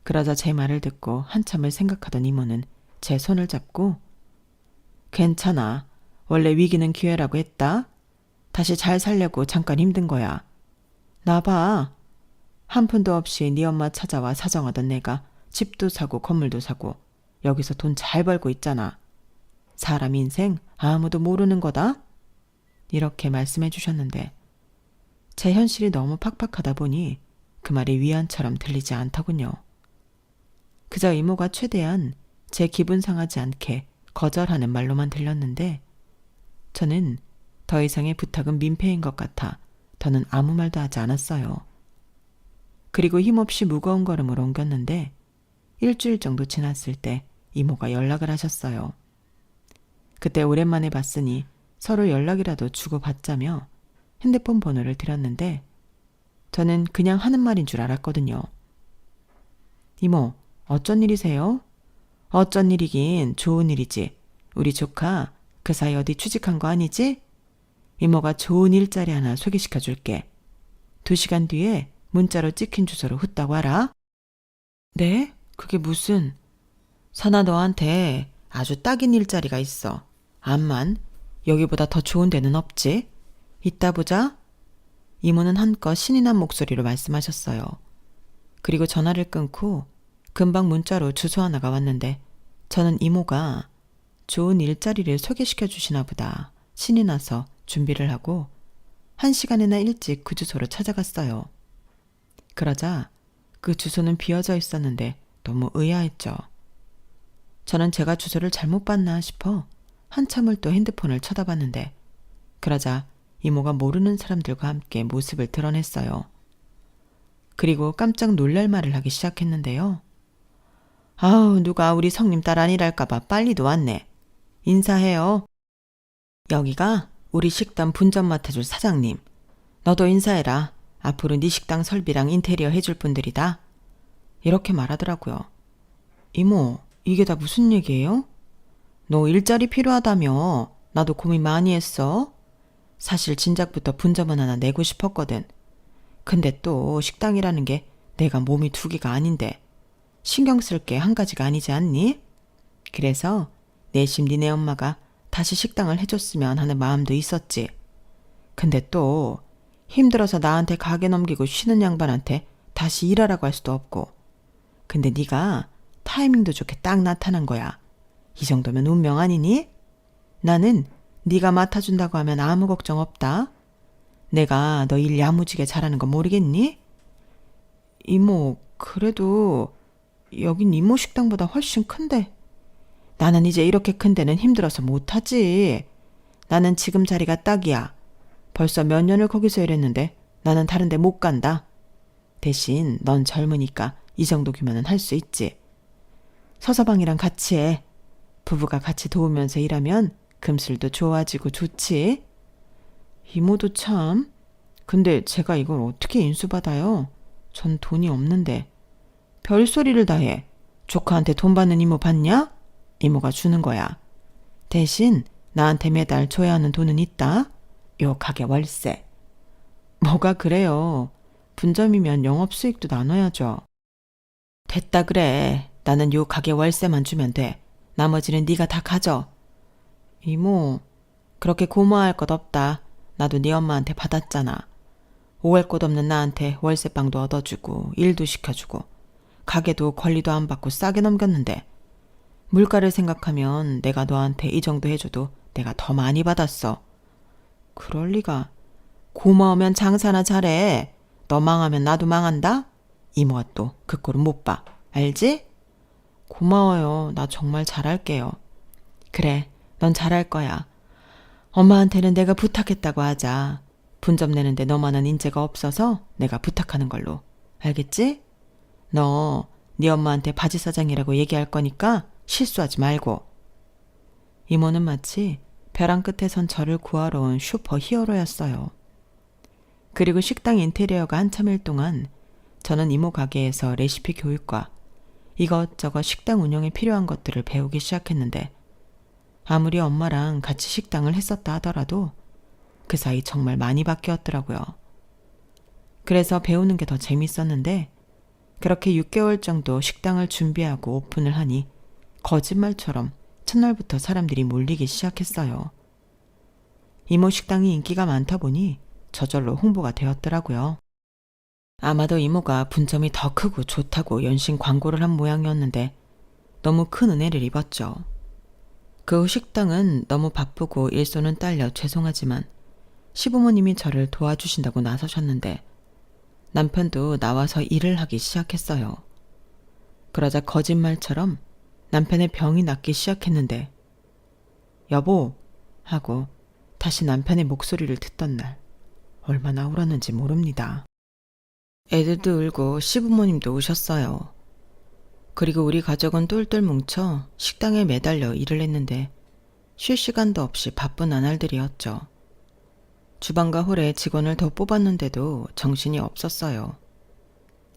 그러자 제 말을 듣고 한참을 생각하던 이모는 제 손을 잡고 괜찮아. 원래 위기는 기회라고 했다. 다시 잘 살려고 잠깐 힘든 거야. 나 봐. 한 푼도 없이 네 엄마 찾아와 사정하던 내가 집도 사고 건물도 사고 여기서 돈 잘 벌고 있잖아. 사람 인생 아무도 모르는 거다. 이렇게 말씀해 주셨는데 제 현실이 너무 팍팍하다 보니 그 말이 위안처럼 들리지 않더군요. 그저 이모가 최대한 제 기분 상하지 않게 거절하는 말로만 들렸는데 저는 더 이상의 부탁은 민폐인 것 같아 더는 아무 말도 하지 않았어요. 그리고 힘없이 무거운 걸음으로 옮겼는데 일주일 정도 지났을 때 이모가 연락을 하셨어요. 그때 오랜만에 봤으니 서로 연락이라도 주고받자며 핸드폰 번호를 드렸는데 저는 그냥 하는 말인 줄 알았거든요. 이모, 어쩐 일이세요? 어쩐 일이긴 좋은 일이지. 우리 조카 그 사이 어디 취직한 거 아니지? 이모가 좋은 일자리 하나 소개시켜 줄게. 2시간 뒤에 문자로 찍힌 주소로 후딱 와라. 네? 그게 무슨? 선아 너한테 아주 딱인 일자리가 있어. 암만 여기보다 더 좋은 데는 없지? 이따 보자. 이모는 한껏 신이 난 목소리로 말씀하셨어요. 그리고 전화를 끊고 금방 문자로 주소 하나가 왔는데 저는 이모가 좋은 일자리를 소개시켜 주시나 보다 신이 나서 준비를 하고 1시간이나 일찍 그 주소로 찾아갔어요. 그러자 그 주소는 비어져 있었는데 너무 의아했죠. 저는 제가 주소를 잘못 봤나 싶어 한참을 또 핸드폰을 쳐다봤는데 그러자 이모가 모르는 사람들과 함께 모습을 드러냈어요. 그리고 깜짝 놀랄 말을 하기 시작했는데요. 아우, 누가 우리 성님 딸 아니랄까봐 빨리도 왔네. 인사해요. 여기가 우리 식당 분점 맡아줄 사장님. 너도 인사해라. 앞으로 네 식당 설비랑 인테리어 해줄 분들이다. 이렇게 말하더라고요. 이모, 이게 다 무슨 얘기예요? 너 일자리 필요하다며. 나도 고민 많이 했어. 사실 진작부터 분점은 하나 내고 싶었거든. 근데 또 식당이라는 게 내가 몸이 2개가 아닌데 신경 쓸 게 한 가지가 아니지 않니? 그래서 내심 니네 엄마가 다시 식당을 해줬으면 하는 마음도 있었지. 근데 또 힘들어서 나한테 가게 넘기고 쉬는 양반한테 다시 일하라고 할 수도 없고. 근데 네가 타이밍도 좋게 딱 나타난 거야. 이 정도면 운명 아니니? 나는 네가 맡아준다고 하면 아무 걱정 없다. 내가 너 일 야무지게 잘하는 거 모르겠니? 이모, 그래도 여긴 이모 식당보다 훨씬 큰데. 나는 이제 이렇게 큰 데는 힘들어서 못하지. 나는 지금 자리가 딱이야. 벌써 몇 년을 거기서 일했는데 나는 다른 데 못 간다. 대신 넌 젊으니까 이 정도 규모는 할 수 있지. 서서방이랑 같이 해. 부부가 같이 도우면서 일하면 금술도 좋아지고 좋지. 이모도 참. 근데 제가 이걸 어떻게 인수받아요? 전 돈이 없는데. 별소리를 다 해. 조카한테 돈 받는 이모 봤냐? 이모가 주는 거야. 대신 나한테 매달 줘야 하는 돈은 있다. 요 가게 월세. 뭐가 그래요. 분점이면 영업수익도 나눠야죠. 됐다 그래. 나는 요 가게 월세만 주면 돼. 나머지는 네가 다 가져. 이모, 그렇게 고마워할 것 없다. 나도 네 엄마한테 받았잖아. 오할 것 없는 나한테 월세방도 얻어주고 일도 시켜주고 가게도 권리도 안 받고 싸게 넘겼는데 물가를 생각하면 내가 너한테 이 정도 해줘도 내가 더 많이 받았어. 그럴 리가. 고마우면 장사나 잘해. 너 망하면 나도 망한다? 이모가 또 그 꼴은 못 봐. 알지? 고마워요. 나 정말 잘할게요. 그래, 넌 잘할 거야. 엄마한테는 내가 부탁했다고 하자. 분점 내는데 너만한 인재가 없어서 내가 부탁하는 걸로. 알겠지? 너 네 엄마한테 바지 사장이라고 얘기할 거니까 실수하지 말고. 이모는 마치 벼랑 끝에 선 저를 구하러 온 슈퍼 히어로였어요. 그리고 식당 인테리어가 한참일 동안 저는 이모 가게에서 레시피 교육과 이것저것 식당 운영에 필요한 것들을 배우기 시작했는데 아무리 엄마랑 같이 식당을 했었다 하더라도 그 사이 정말 많이 바뀌었더라고요. 그래서 배우는 게 더 재밌었는데 그렇게 6개월 정도 식당을 준비하고 오픈을 하니 거짓말처럼 첫날부터 사람들이 몰리기 시작했어요. 이모 식당이 인기가 많다 보니 저절로 홍보가 되었더라고요. 아마도 이모가 분점이 더 크고 좋다고 연신 광고를 한 모양이었는데 너무 큰 은혜를 입었죠. 그 후 식당은 너무 바쁘고 일손은 딸려 죄송하지만 시부모님이 저를 도와주신다고 나서셨는데 남편도 나와서 일을 하기 시작했어요. 그러자 거짓말처럼 남편의 병이 낫기 시작했는데 여보 하고 다시 남편의 목소리를 듣던 날 얼마나 울었는지 모릅니다. 애들도 울고 시부모님도 우셨어요. 그리고 우리 가족은 똘똘 뭉쳐 식당에 매달려 일을 했는데 쉴 시간도 없이 바쁜 나날들이었죠. 주방과 홀에 직원을 더 뽑았는데도 정신이 없었어요.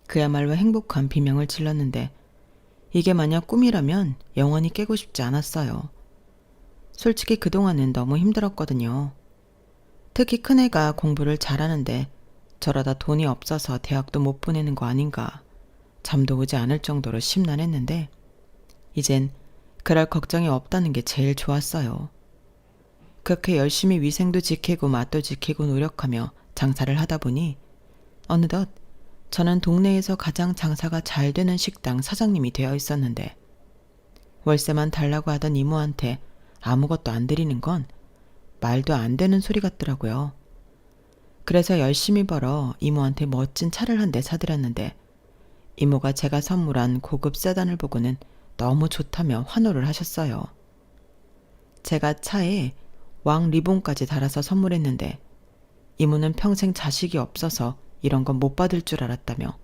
그야말로 행복한 비명을 질렀는데 이게 만약 꿈이라면 영원히 깨고 싶지 않았어요. 솔직히 그동안은 너무 힘들었거든요. 특히 큰애가 공부를 잘하는데 저러다 돈이 없어서 대학도 못 보내는 거 아닌가 잠도 오지 않을 정도로 심란했는데 이젠 그럴 걱정이 없다는 게 제일 좋았어요. 그렇게 열심히 위생도 지키고 맛도 지키고 노력하며 장사를 하다 보니 어느덧 저는 동네에서 가장 장사가 잘 되는 식당 사장님이 되어 있었는데 월세만 달라고 하던 이모한테 아무것도 안 드리는 건 말도 안 되는 소리 같더라고요. 그래서 열심히 벌어 이모한테 멋진 차를 한 대 사드렸는데 이모가 제가 선물한 고급 세단을 보고는 너무 좋다며 환호를 하셨어요. 제가 차에 왕 리본까지 달아서 선물했는데 이모는 평생 자식이 없어서 이런 건 못 받을 줄 알았다며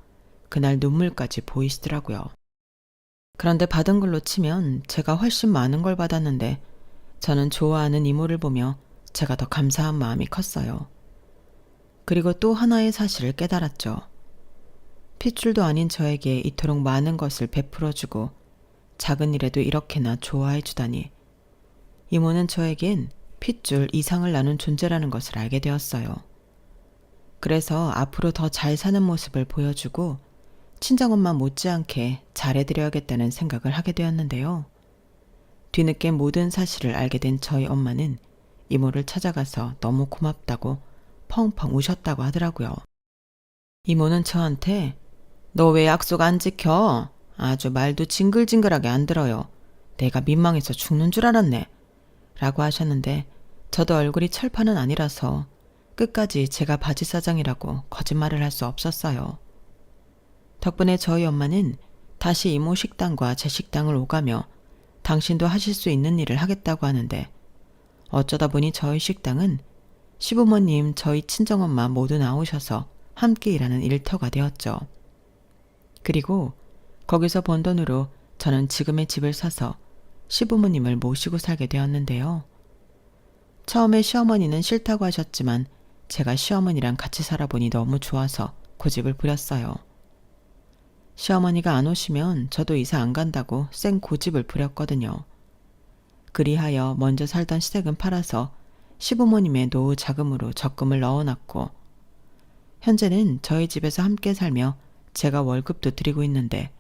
그날 눈물까지 보이시더라고요. 그런데 받은 걸로 치면 제가 훨씬 많은 걸 받았는데 저는 좋아하는 이모를 보며 제가 더 감사한 마음이 컸어요. 그리고 또 하나의 사실을 깨달았죠. 핏줄도 아닌 저에게 이토록 많은 것을 베풀어주고 작은 일에도 이렇게나 좋아해주다니 이모는 저에겐 핏줄 이상을 나눈 존재라는 것을 알게 되었어요. 그래서 앞으로 더 잘 사는 모습을 보여주고 친정엄마 못지않게 잘해드려야겠다는 생각을 하게 되었는데요. 뒤늦게 모든 사실을 알게 된 저희 엄마는 이모를 찾아가서 너무 고맙다고 펑펑 우셨다고 하더라고요. 이모는 저한테 너 왜 약속 안 지켜? 아주 말도 징글징글하게 안 들어요. 내가 민망해서 죽는 줄 알았네. 라고 하셨는데 저도 얼굴이 철판은 아니라서 끝까지 제가 바지사장이라고 거짓말을 할 수 없었어요. 덕분에 저희 엄마는 다시 이모 식당과 제 식당을 오가며 당신도 하실 수 있는 일을 하겠다고 하는데 어쩌다 보니 저희 식당은 시부모님, 저희 친정엄마 모두 나오셔서 함께 일하는 일터가 되었죠. 그리고 거기서 번 돈으로 저는 지금의 집을 사서 시부모님을 모시고 살게 되었는데요. 처음에 시어머니는 싫다고 하셨지만 제가 시어머니랑 같이 살아보니 너무 좋아서 고집을 부렸어요. 시어머니가 안 오시면 저도 이사 안 간다고 쌩 고집을 부렸거든요. 그리하여 먼저 살던 시댁은 팔아서 시부모님의 노후 자금으로 적금을 넣어놨고 현재는 저희 집에서 함께 살며 제가 월급도 드리고 있는데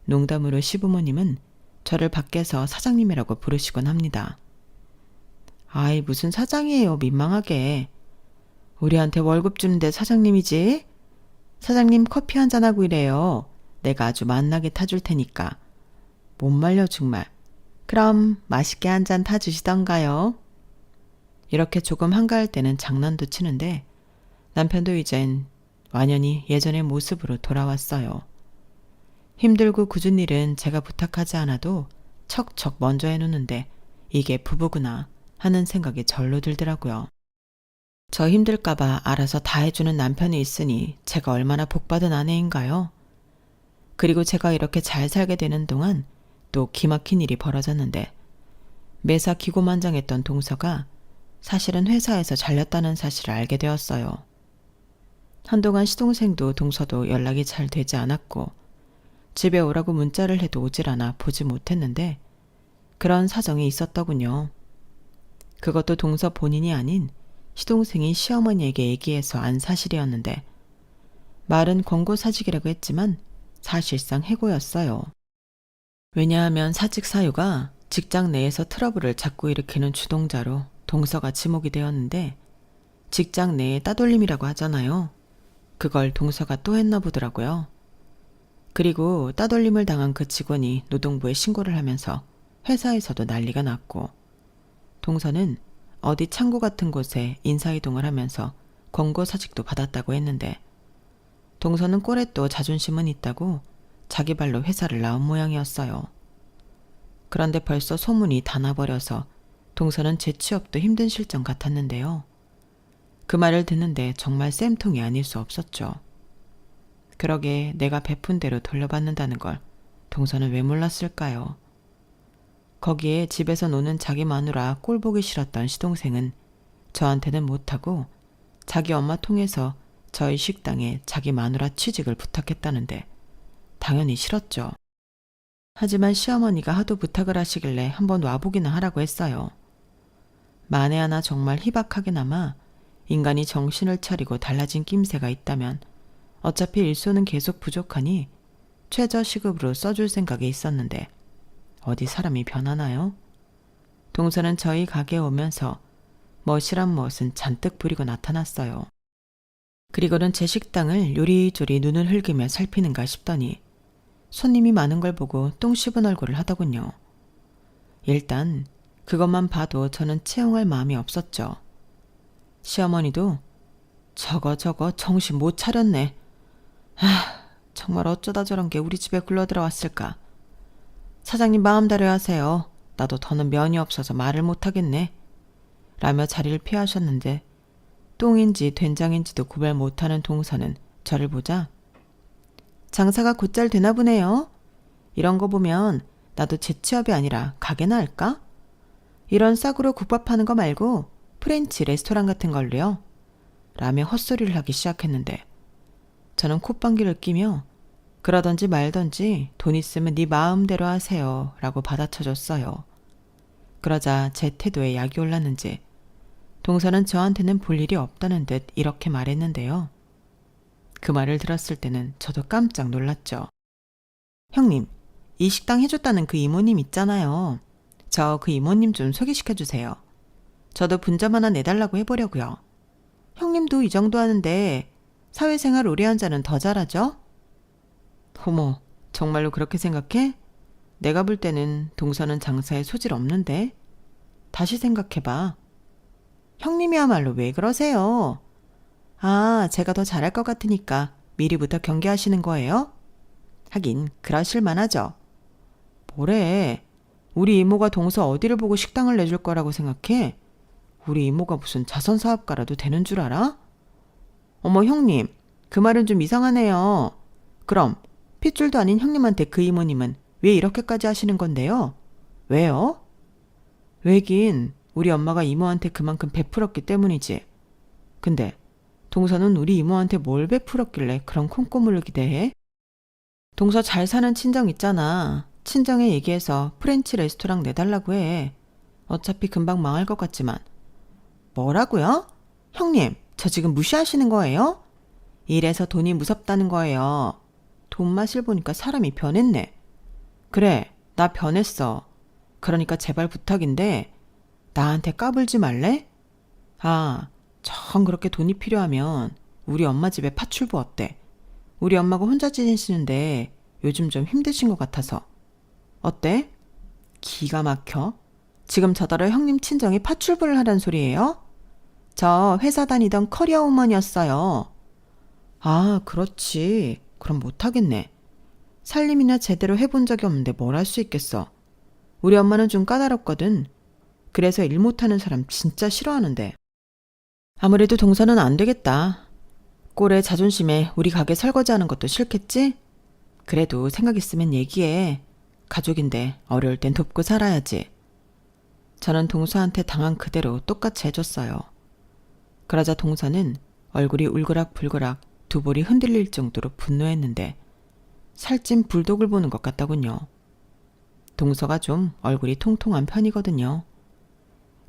농담으로 시부모님은 저를 밖에서 사장님이라고 부르시곤 합니다. 아이 무슨 사장이에요 민망하게. 우리한테 월급 주는데 사장님이지? 사장님 커피 한잔하고 이래요. 내가 아주 맛나게 타줄 테니까. 못 말려 정말. 그럼 맛있게 한 잔 타주시던가요? 이렇게 조금 한가할 때는 장난도 치는데 남편도 이젠 완연히 예전의 모습으로 돌아왔어요. 힘들고 굳은 일은 제가 부탁하지 않아도 척척 먼저 해놓는데 이게 부부구나 하는 생각이 절로 들더라고요. 저 힘들까봐 알아서 다 해주는 남편이 있으니 제가 얼마나 복받은 아내인가요? 그리고 제가 이렇게 잘 살게 되는 동안 또 기막힌 일이 벌어졌는데 매사 기고만장했던 동서가 사실은 회사에서 잘렸다는 사실을 알게 되었어요. 한동안 시동생도 동서도 연락이 잘 되지 않았고 집에 오라고 문자를 해도 오질 않아 보지 못했는데 그런 사정이 있었더군요. 그것도 동서 본인이 아닌 시동생이 시어머니에게 얘기해서 안 사실이었는데 말은 권고사직이라고 했지만 사실상 해고였어요. 왜냐하면 사직 사유가 직장 내에서 트러블을 자꾸 일으키는 주동자로 동서가 지목이 되었는데 직장 내에 따돌림이라고 하잖아요. 그걸 동서가 또 했나 보더라고요. 그리고 따돌림을 당한 그 직원이 노동부에 신고를 하면서 회사에서도 난리가 났고 동서는 어디 창고 같은 곳에 인사이동을 하면서 권고사직도 받았다고 했는데 동서는 꼴에 또 자존심은 있다고 자기 발로 회사를 나온 모양이었어요. 그런데 벌써 소문이 다 나버려서 동서는 재취업도 힘든 실정 같았는데요. 그 말을 듣는데 정말 쌤통이 아닐 수 없었죠. 그러게 내가 베푼 대로 돌려받는다는 걸 동서는 왜 몰랐을까요? 거기에 집에서 노는 자기 마누라 꼴 보기 싫었던 시동생은 저한테는 못하고 자기 엄마 통해서 저희 식당에 자기 마누라 취직을 부탁했다는데 당연히 싫었죠. 하지만 시어머니가 하도 부탁을 하시길래 한번 와보기나 하라고 했어요. 만에 하나 정말 희박하게나마 인간이 정신을 차리고 달라진 낌새가 있다면 어차피 일손은 계속 부족하니 최저 시급으로 써줄 생각이 있었는데 어디 사람이 변하나요? 동서는 저희 가게에 오면서 멋이란 무엇은 잔뜩 부리고 나타났어요. 그리고는 제 식당을 요리조리 눈을 흘기며 살피는가 싶더니 손님이 많은 걸 보고 똥 씹은 얼굴을 하더군요. 일단 그것만 봐도 저는 채용할 마음이 없었죠. 시어머니도 저거 정신 못 차렸네. 정말 어쩌다 저런 게 우리 집에 굴러들어왔을까. 사장님 마음대로 하세요. 나도 더는 면이 없어서 말을 못하겠네. 라며 자리를 피하셨는데 똥인지 된장인지도 구별 못하는 동서는 저를 보자 장사가 곧잘 되나 보네요. 이런 거 보면 나도 재취업이 아니라 가게나 할까? 이런 싸구려 국밥 파는 거 말고 프렌치 레스토랑 같은 걸로요. 라며 헛소리를 하기 시작했는데 저는 콧방귀를 끼며 그러던지 말던지 돈 있으면 네 마음대로 하세요 라고 받아쳐줬어요. 그러자 제 태도에 약이 올랐는지 동서는 저한테는 볼 일이 없다는 듯 이렇게 말했는데요. 그 말을 들었을 때는 저도 깜짝 놀랐죠. 형님, 이 식당 해줬다는 그 이모님 있잖아요. 저 그 이모님 좀 소개시켜주세요. 저도 분점 하나 내달라고 해보려고요. 형님도 이 정도 하는데 사회생활 오래 한 자는 더 잘하죠? 어머, 정말로 그렇게 생각해? 내가 볼 때는 동서는 장사에 소질 없는데? 다시 생각해봐. 형님이야말로 왜 그러세요? 아, 제가 더 잘할 것 같으니까 미리부터 경계하시는 거예요? 하긴 그러실 만하죠. 뭐래? 우리 이모가 동서 어디를 보고 식당을 내줄 거라고 생각해? 우리 이모가 무슨 자선사업가라도 되는 줄 알아? 어머 형님, 그 말은 좀 이상하네요. 그럼 핏줄도 아닌 형님한테 그 이모님은 왜 이렇게까지 하시는 건데요? 왜요? 왜긴 우리 엄마가 이모한테 그만큼 베풀었기 때문이지. 근데 동서는 우리 이모한테 뭘 베풀었길래 그런 콩고물을 기대해? 동서 잘 사는 친정 있잖아. 친정에 얘기해서 프렌치 레스토랑 내달라고 해. 어차피 금방 망할 것 같지만. 뭐라고요? 형님, 저 지금 무시하시는 거예요? 이래서 돈이 무섭다는 거예요. 돈 맛을 보니까 사람이 변했네. 그래, 나 변했어. 그러니까 제발 부탁인데 나한테 까불지 말래? 아, 정 그렇게 돈이 필요하면 우리 엄마 집에 파출부 어때? 우리 엄마가 혼자 지내시는데 요즘 좀 힘드신 것 같아서. 어때? 기가 막혀. 지금 저더러 형님 친정이 파출부를 하란 소리예요? 저 회사 다니던 커리어 우먼이었어요. 아, 그렇지. 그럼 못하겠네. 살림이나 제대로 해본 적이 없는데 뭘 할 수 있겠어. 우리 엄마는 좀 까다롭거든. 그래서 일 못하는 사람 진짜 싫어하는데. 아무래도 동서는 안 되겠다. 꼴의 자존심에 우리 가게 설거지하는 것도 싫겠지? 그래도 생각 있으면 얘기해. 가족인데 어려울 땐 돕고 살아야지. 저는 동서한테 당한 그대로 똑같이 해줬어요. 그러자 동서는 얼굴이 울그락불그락 두 볼이 흔들릴 정도로 분노했는데 살찐 불독을 보는 것 같더군요. 동서가 좀 얼굴이 통통한 편이거든요.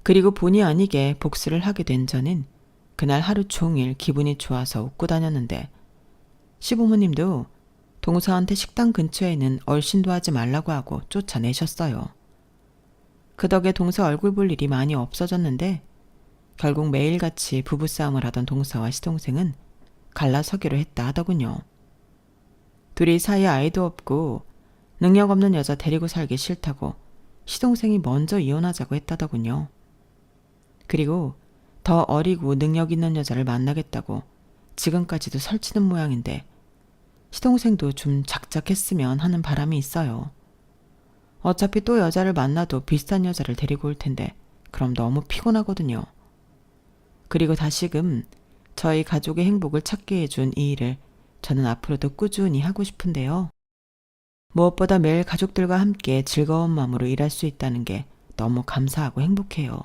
그리고 본의 아니게 복수를 하게 된 저는 그날 하루 종일 기분이 좋아서 웃고 다녔는데 시부모님도 동서한테 식당 근처에는 얼씬도 하지 말라고 하고 쫓아내셨어요. 그 덕에 동서 얼굴 볼 일이 많이 없어졌는데 결국 매일같이 부부싸움을 하던 동서와 시동생은 갈라서기로 했다 하더군요. 둘이 사이에 아이도 없고 능력 없는 여자 데리고 살기 싫다고 시동생이 먼저 이혼하자고 했다더군요. 그리고 더 어리고 능력 있는 여자를 만나겠다고 지금까지도 설치는 모양인데 시동생도 좀 작작했으면 하는 바람이 있어요. 어차피 또 여자를 만나도 비슷한 여자를 데리고 올 텐데 그럼 너무 피곤하거든요. 그리고 다시금 저희 가족의 행복을 찾게 해준 이 일을 저는 앞으로도 꾸준히 하고 싶은데요. 무엇보다 매일 가족들과 함께 즐거운 마음으로 일할 수 있다는 게 너무 감사하고 행복해요.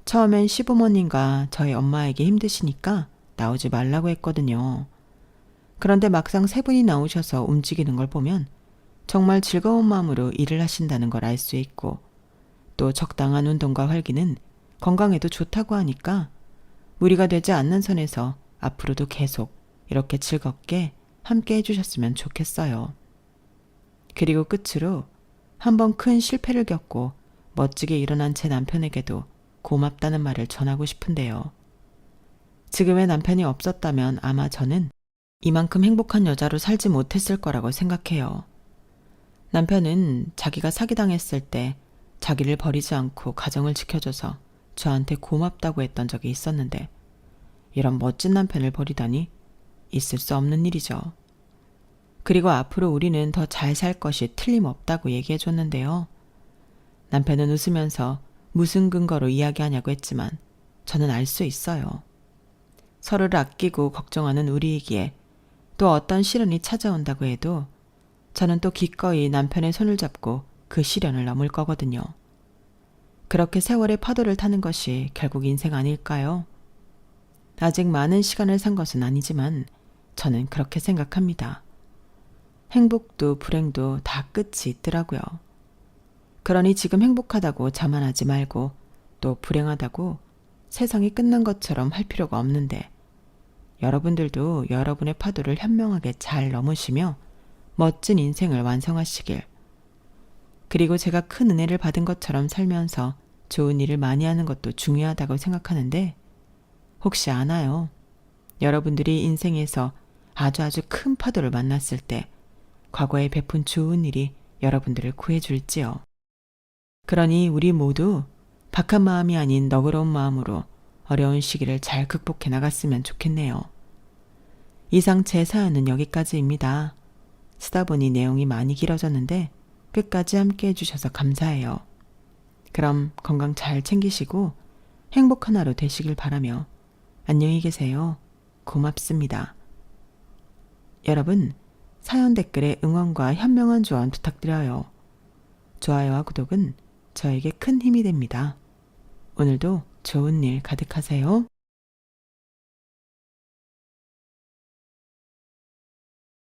처음엔 시부모님과 저희 엄마에게 힘드시니까 나오지 말라고 했거든요. 그런데 막상 세 분이 나오셔서 움직이는 걸 보면 정말 즐거운 마음으로 일을 하신다는 걸 알 수 있고 또 적당한 운동과 활기는 건강에도 좋다고 하니까 무리가 되지 않는 선에서 앞으로도 계속 이렇게 즐겁게 함께 해주셨으면 좋겠어요. 그리고 끝으로 한번 큰 실패를 겪고 멋지게 일어난 제 남편에게도 고맙다는 말을 전하고 싶은데요. 지금의 남편이 없었다면 아마 저는 이만큼 행복한 여자로 살지 못했을 거라고 생각해요. 남편은 자기가 사기당했을 때 자기를 버리지 않고 가정을 지켜줘서 저한테 고맙다고 했던 적이 있었는데 이런 멋진 남편을 버리다니 있을 수 없는 일이죠. 그리고 앞으로 우리는 더 잘 살 것이 틀림없다고 얘기해 줬는데요. 남편은 웃으면서 무슨 근거로 이야기하냐고 했지만 저는 알 수 있어요. 서로를 아끼고 걱정하는 우리이기에 또 어떤 시련이 찾아온다고 해도 저는 또 기꺼이 남편의 손을 잡고 그 시련을 넘을 거거든요. 그렇게 세월의 파도를 타는 것이 결국 인생 아닐까요? 아직 많은 시간을 산 것은 아니지만 저는 그렇게 생각합니다. 행복도 불행도 다 끝이 있더라고요. 그러니 지금 행복하다고 자만하지 말고 또 불행하다고 세상이 끝난 것처럼 할 필요가 없는데 여러분들도 여러분의 파도를 현명하게 잘 넘으시며 멋진 인생을 완성하시길. 그리고 제가 큰 은혜를 받은 것처럼 살면서 좋은 일을 많이 하는 것도 중요하다고 생각하는데 혹시 아나요? 여러분들이 인생에서 아주 큰 파도를 만났을 때 과거에 베푼 좋은 일이 여러분들을 구해줄지요. 그러니 우리 모두 박한 마음이 아닌 너그러운 마음으로 어려운 시기를 잘 극복해 나갔으면 좋겠네요. 이상 제 사연은 여기까지입니다. 쓰다 보니 내용이 많이 길어졌는데 끝까지 함께 해주셔서 감사해요. 그럼 건강 잘 챙기시고 행복한 하루 되시길 바라며 안녕히 계세요. 고맙습니다. 여러분, 사연 댓글에 응원과 현명한 조언 부탁드려요. 좋아요와 구독은 저에게 큰 힘이 됩니다. 오늘도 좋은 일 가득하세요.